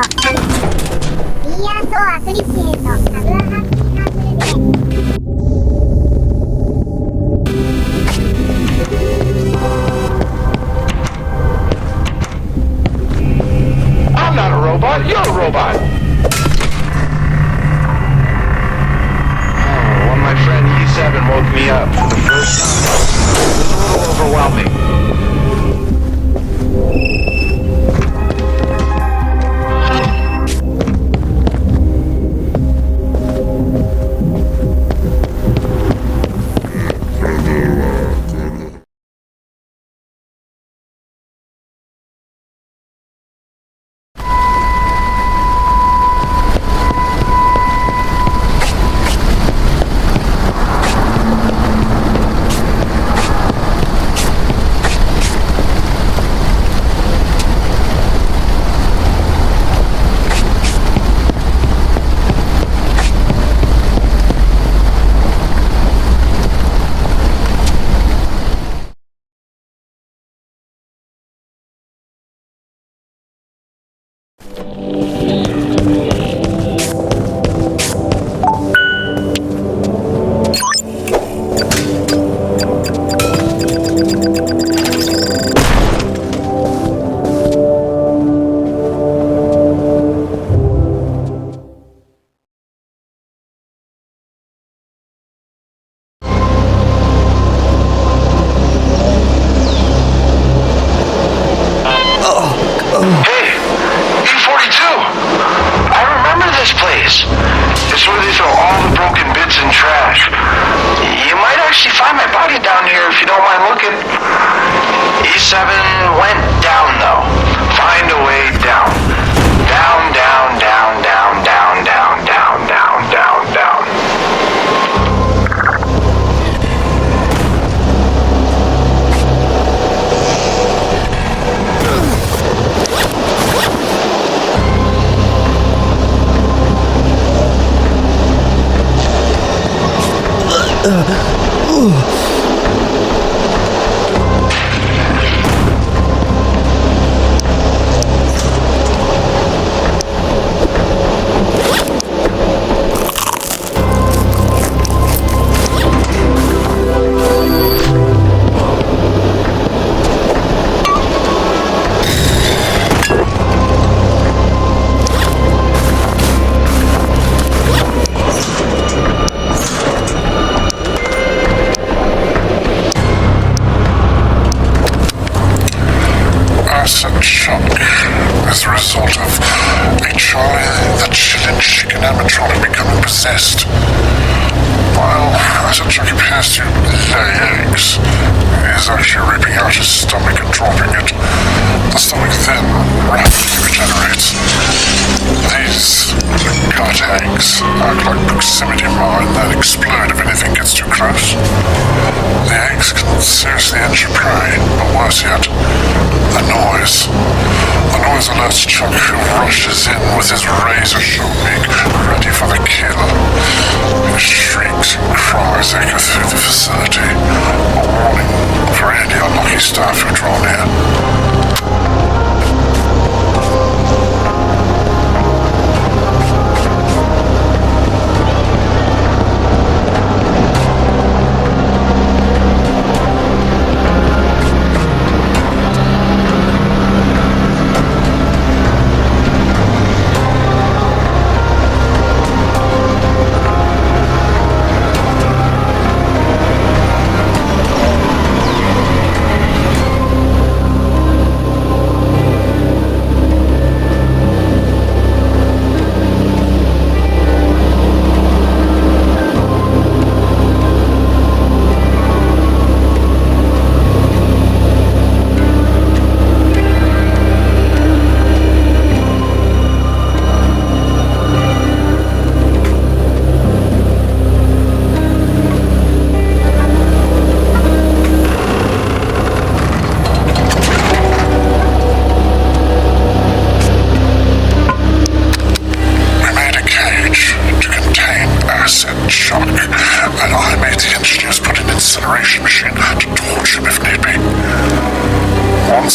We are so appreciate. Have a happy day. I'm not a robot, you're a robot! Oh, when my friend E7 woke me up for the first time, it was a little overwhelming.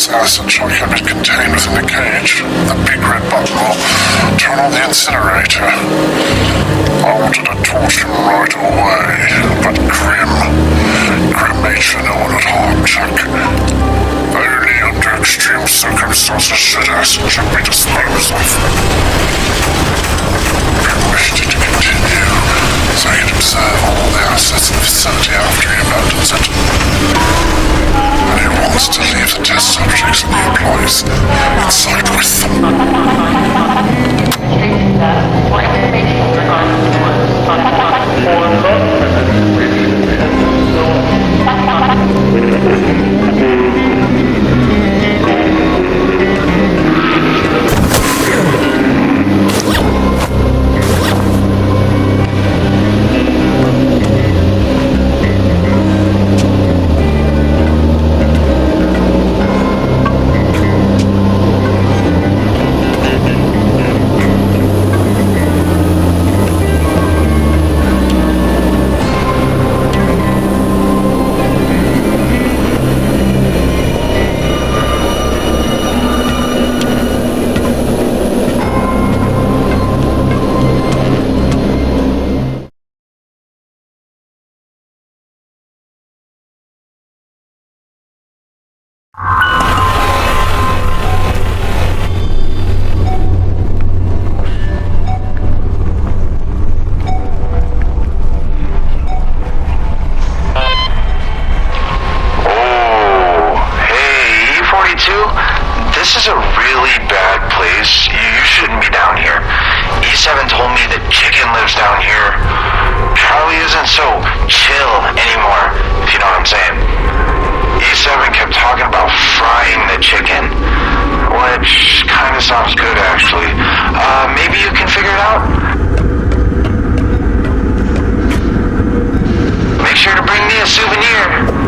this acid shall can be contained within the cage, the big red button will turn on the incinerator. I wanted to torch him right away, but Grim made sure no one would harm Chuck. Only under extreme circumstances should acid Chuck be disposed of. Grim wished it to continue, so he could observe all the assets in the facility after he abandons it. And he wants to leave the test subjects and the employees inside with This is a really bad place. You shouldn't be down here. E7 told me that Chicken lives down here. Charlie isn't so chill anymore, if you know what I'm saying. E7 kept talking about frying the chicken, which kind of sounds good, actually. Maybe you can figure it out? Make sure to bring me a souvenir.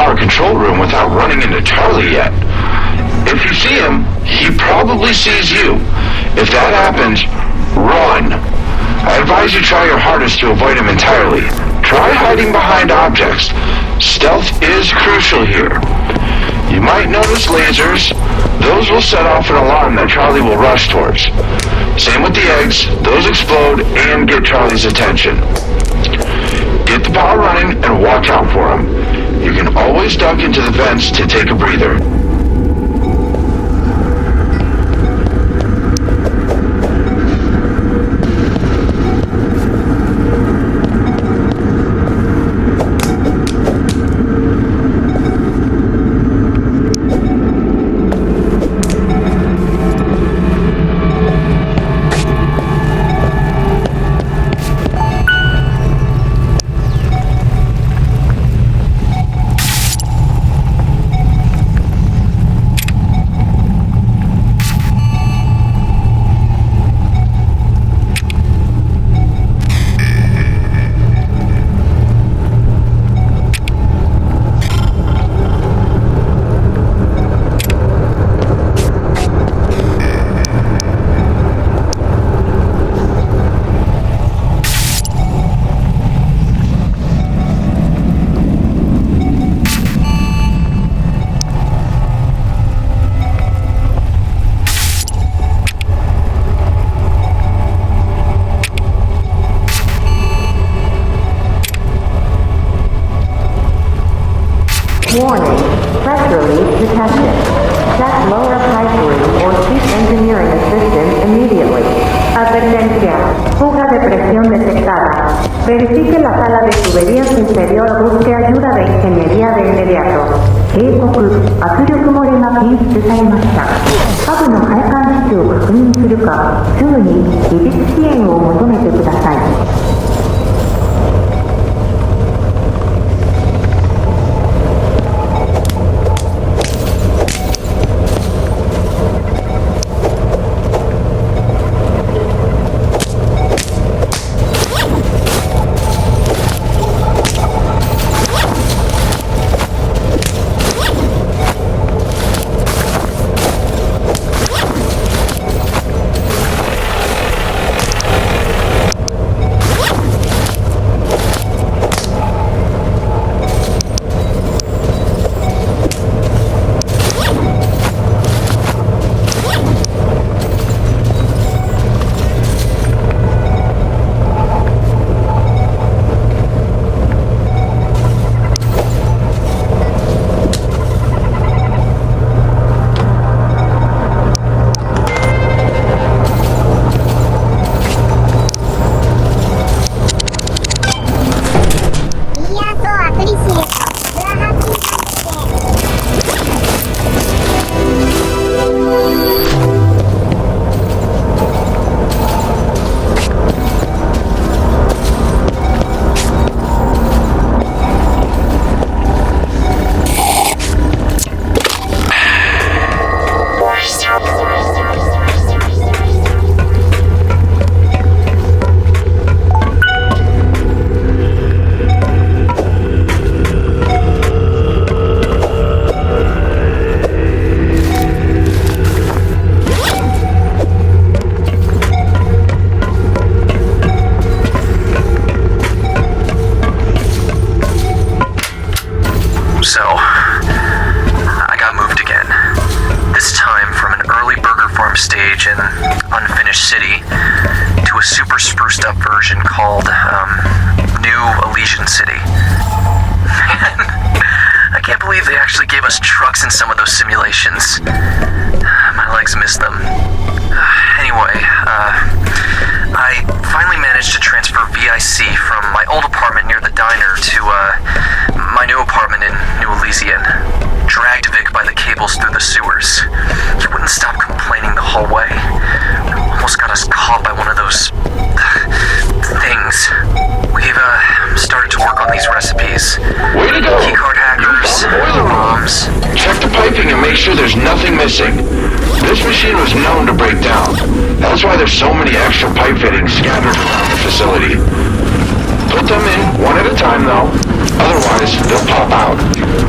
power control room without running into Charlie yet. If you see him, he probably sees you. If that happens, run. I advise you try your hardest to avoid him entirely. Try hiding behind objects. Stealth is crucial here. You might notice lasers. Those will set off an alarm that Charlie will rush towards. Same with the eggs. Those explode and get Charlie's attention. Get the power running and watch out for him. You can always duck into the vents to take a breather. Warning. Press release detected. Check lower pipe room or chief engineering assistant immediately. Advertencia. Fuga de presión detectada. Verifique la sala de tuberías inferior o busque ayuda de ingeniería de inmediato. 警告。圧力漏れが検出されました。下部の配管室を確認するか、すぐに技術支援を求めてください。Put them in one at a time, though. Otherwise, they'll pop out.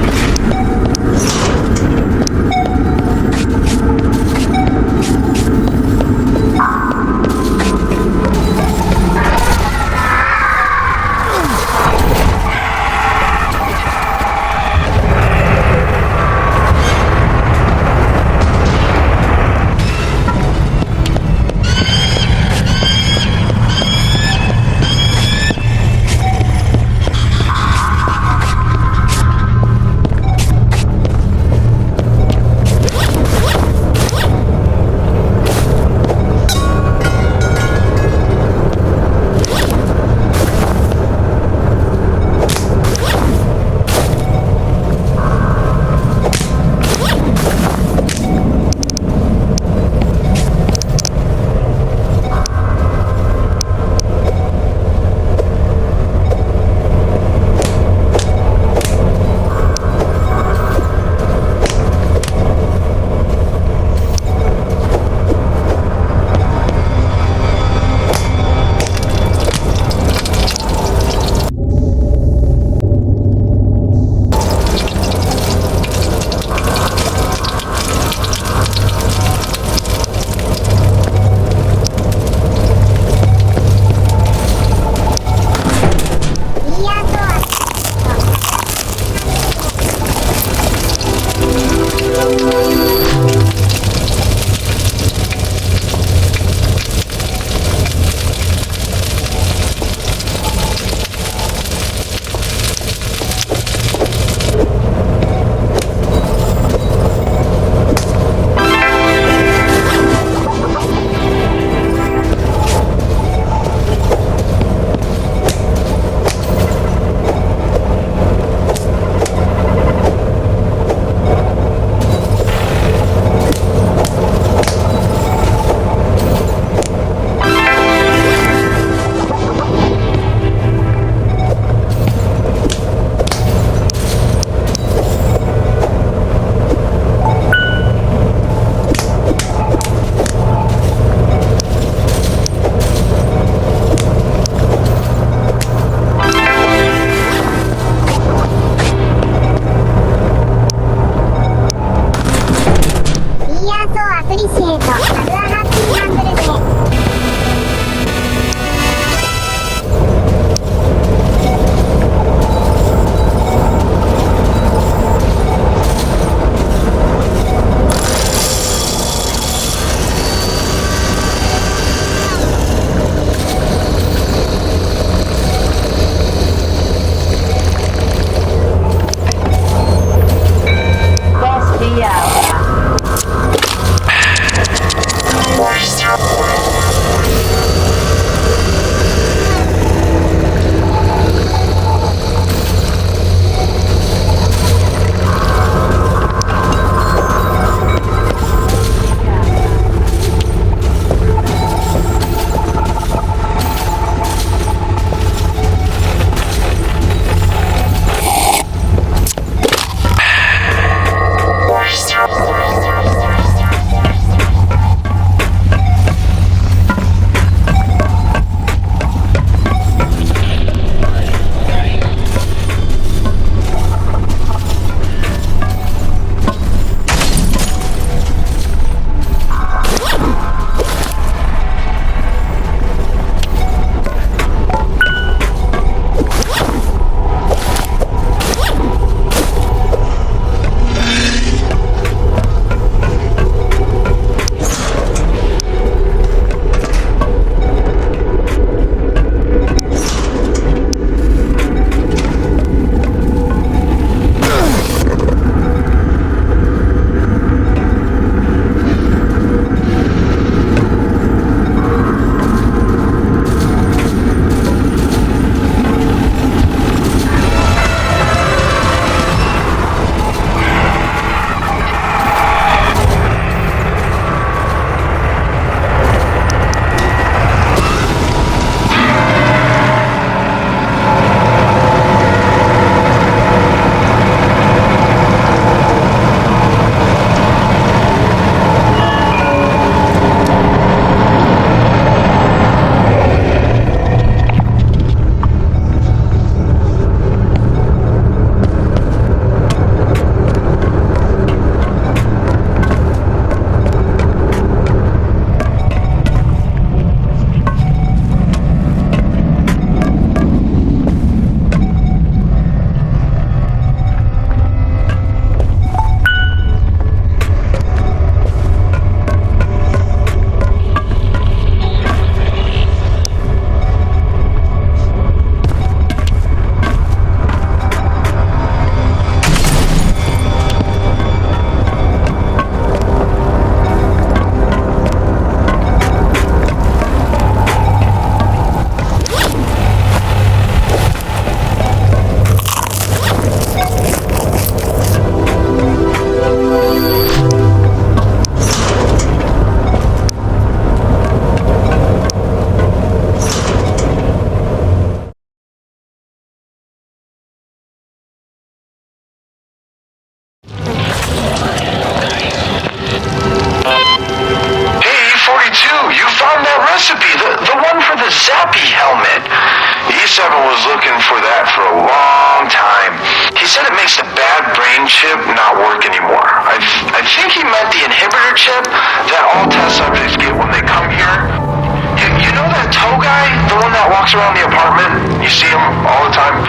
walks around the apartment. You see him all the time.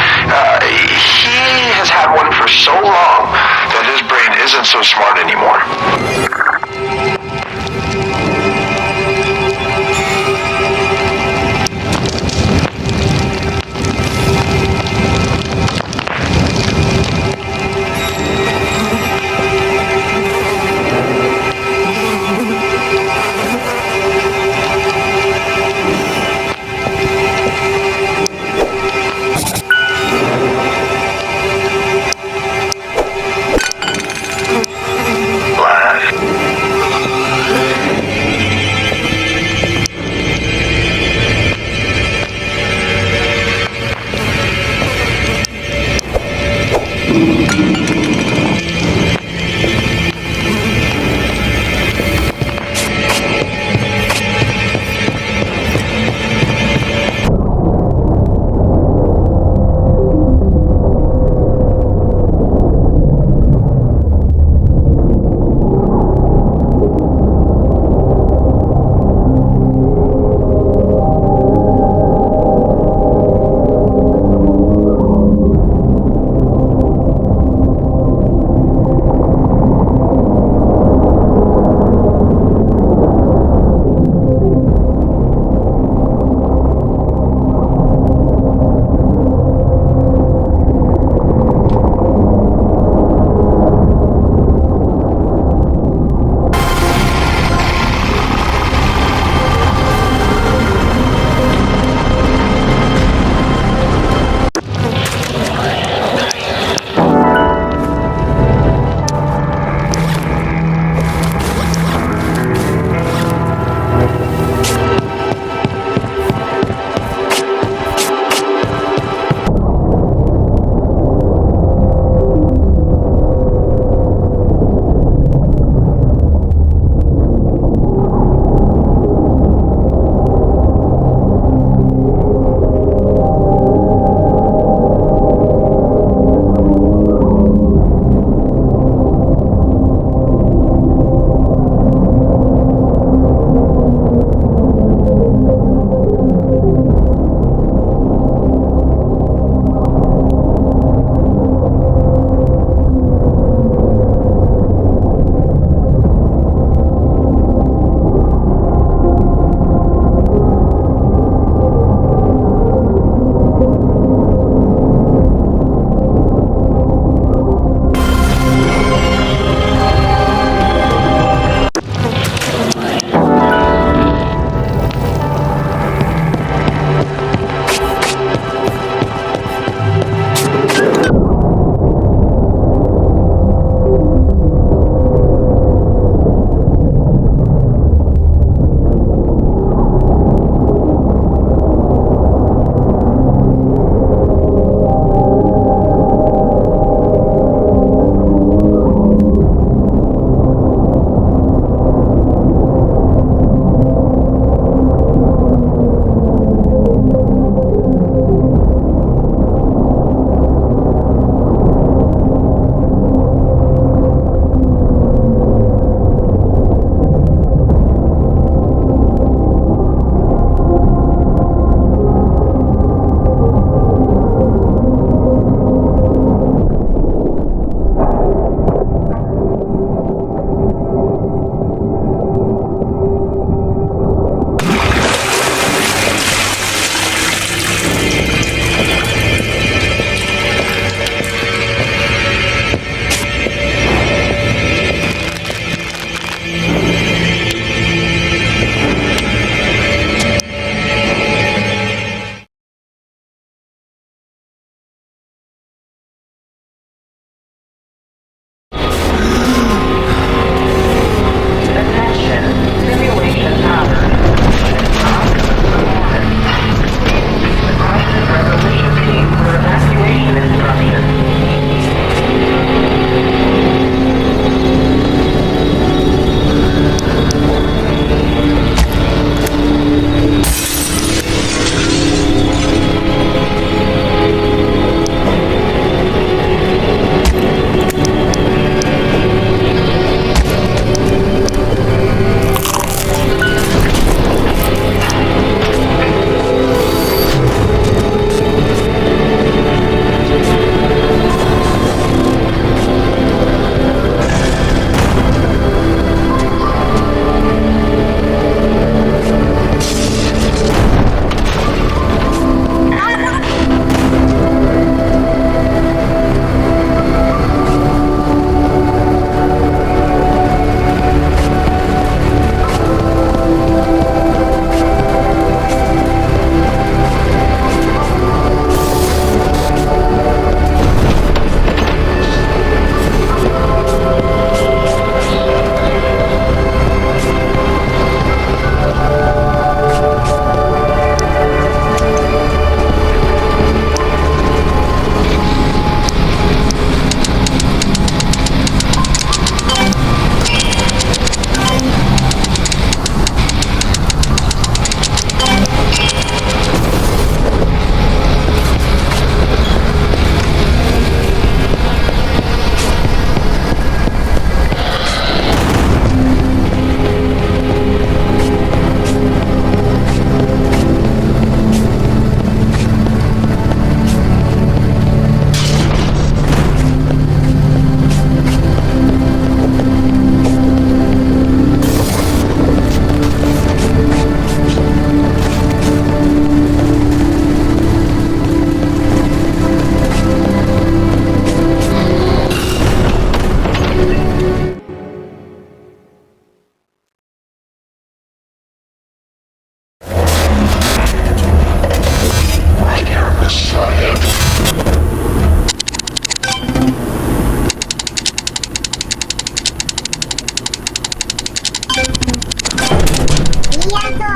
He has had one for so long that his brain isn't so smart anymore.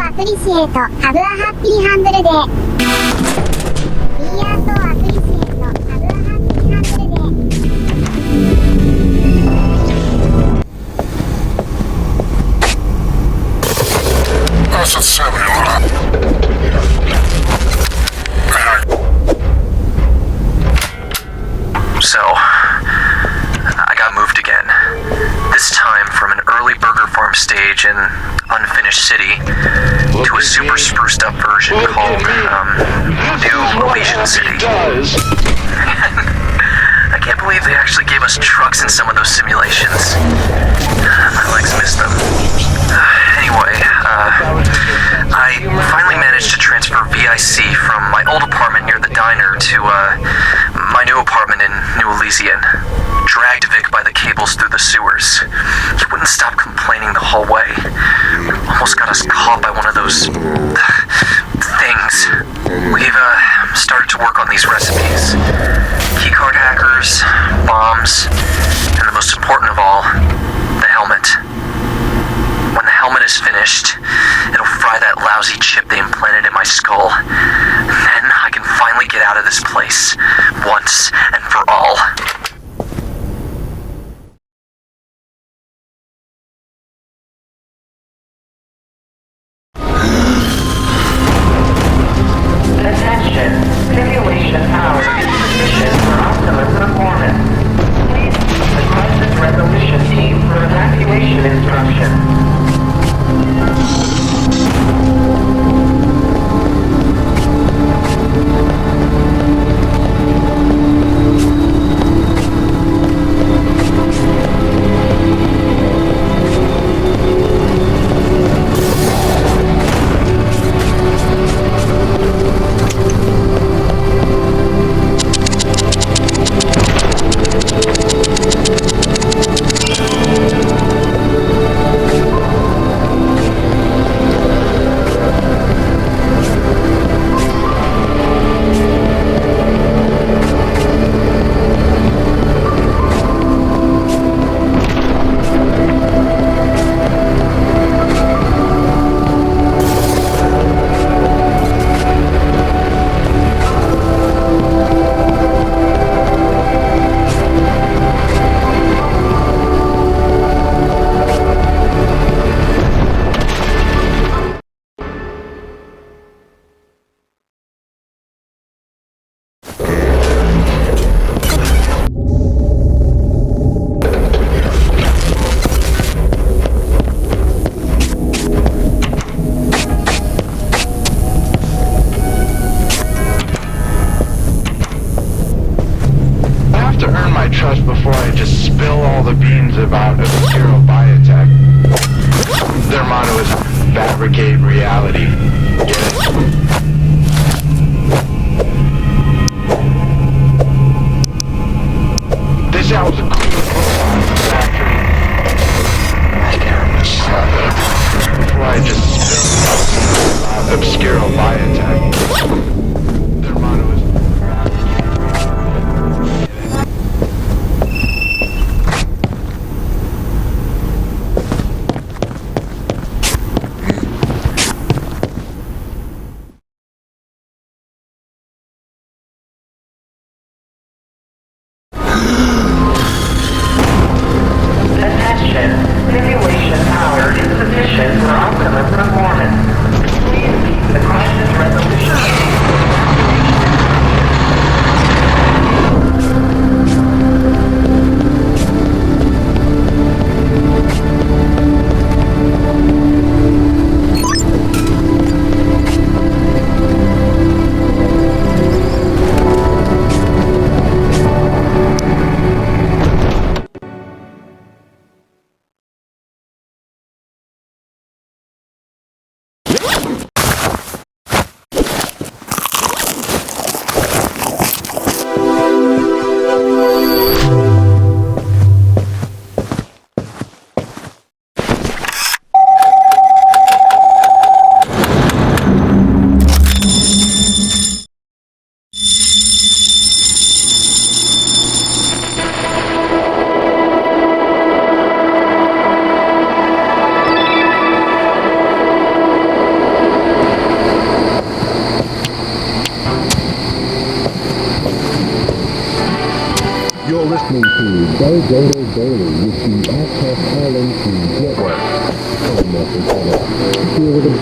アプリシエート、ハブアハッピーハンドルで。We are so appreciate, have a happy handle day. Asset 7, Laura. So, I got moved again. This time from an early burger farm stage in unfinished city to a super spruced up version called, New Elisyan City. I can't believe they actually gave us trucks in some of those simulations. My legs missed them. Anyway, I finally managed to transfer VIC from my old apartment near the diner to, my new apartment in New Elisyan. Dragged Vic by the cables through the sewers. He wouldn't stop complaining the whole way. Almost got us caught by one of those things. We've started to work on these recipes. Keycard hackers, bombs, and the most important of all, the helmet. When the helmet is finished, it'll fry that lousy chip they implanted in my skull. Then I can finally get out of this place, once and for all. Attention, simulation power is sufficient for optimum performance. Please see the crisis resolution team for evacuation instructions.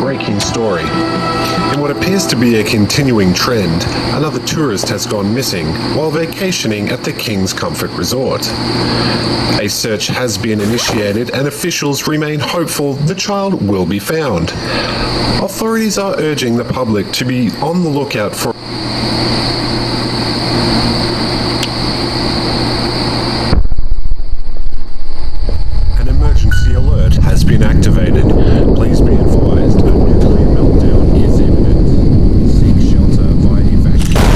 Breaking story. In what appears to be a continuing trend, another tourist has gone missing while vacationing at the King's Comfort Resort. A search has been initiated and officials remain hopeful the child will be found. Authorities are urging the public to be on the lookout for an emergency alert has been activated. Please be advised a nuclear meltdown is imminent. Seek shelter via evacuation.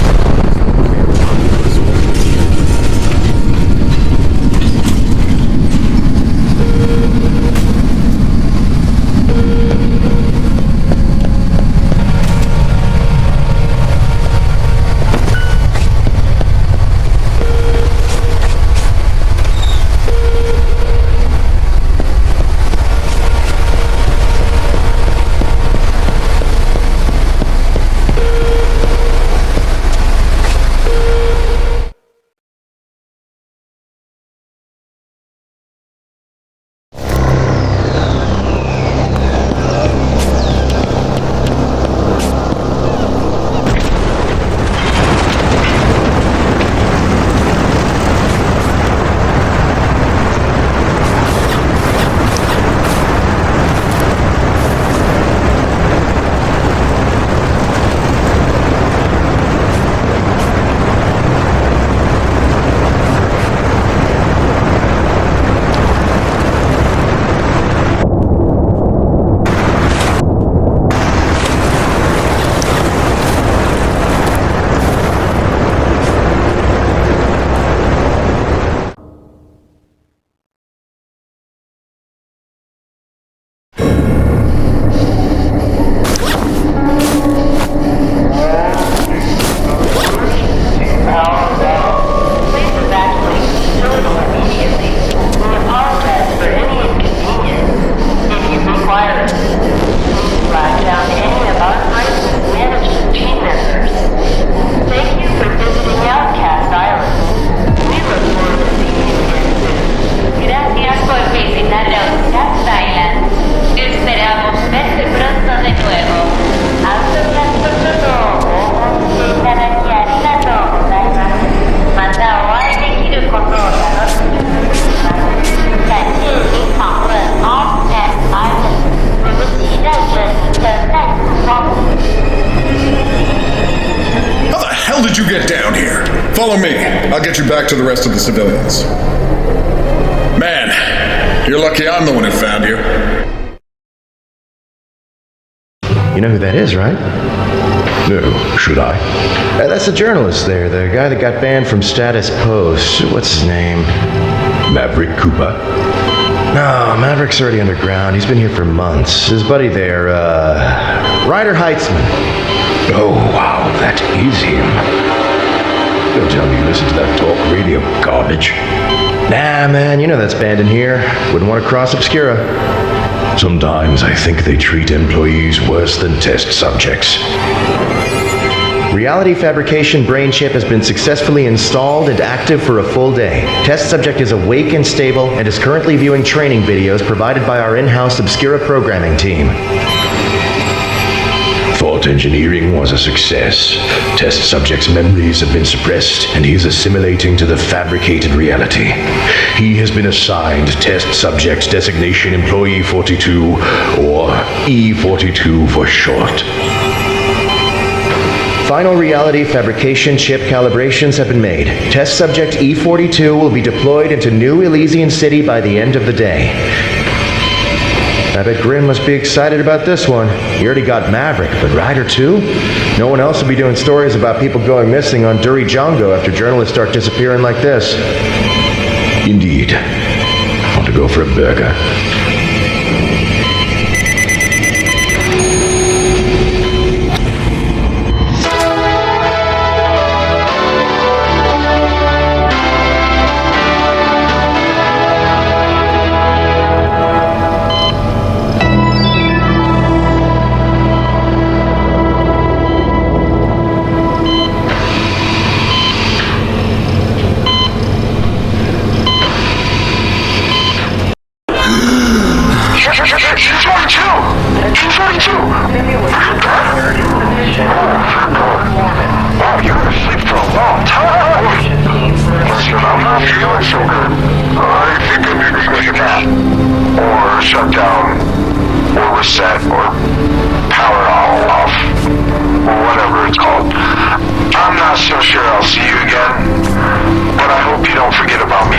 Follow me. I'll get you back to the rest of the civilians. Man, you're lucky I'm the one who found you. You know who that is, right? No, should I? That's the journalist there, the guy that got banned from Status Post. What's his name? Maverick Cooper? No, Maverick's already underground. He's been here for months. His buddy there, Ryder Heitzman. Oh, wow, that is him. Don't tell me you listen to that talk radio garbage. Nah, man, you know that's banned in here. Wouldn't want to cross Obscura. Sometimes I think they treat employees worse than test subjects. Reality fabrication brain chip has been successfully installed and active for a full day. Test subject is awake and stable and is currently viewing training videos provided by our in-house Obscura programming team. Thought engineering was a success. Test subject's memories have been suppressed, and he is assimilating to the fabricated reality. He has been assigned test subject designation employee 42, or E42 for short. Final reality fabrication chip calibrations have been made. Test subject E42 will be deployed into New Elysian City by the end of the day. I bet Grim must be excited about this one. He already got Maverick, but Ryder too? No one else will be doing stories about people going missing on Duri Django after journalists start disappearing like this. Indeed. Want to go for a burger? Wow, you're gonna sleep for a long time. Listen, I'm not feeling so good. I think I need to take a nap. Or shut down. Or reset. Or power all off. Or whatever it's called. I'm not so sure I'll see you again. But I hope you don't forget about me.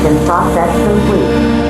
simulation process complete.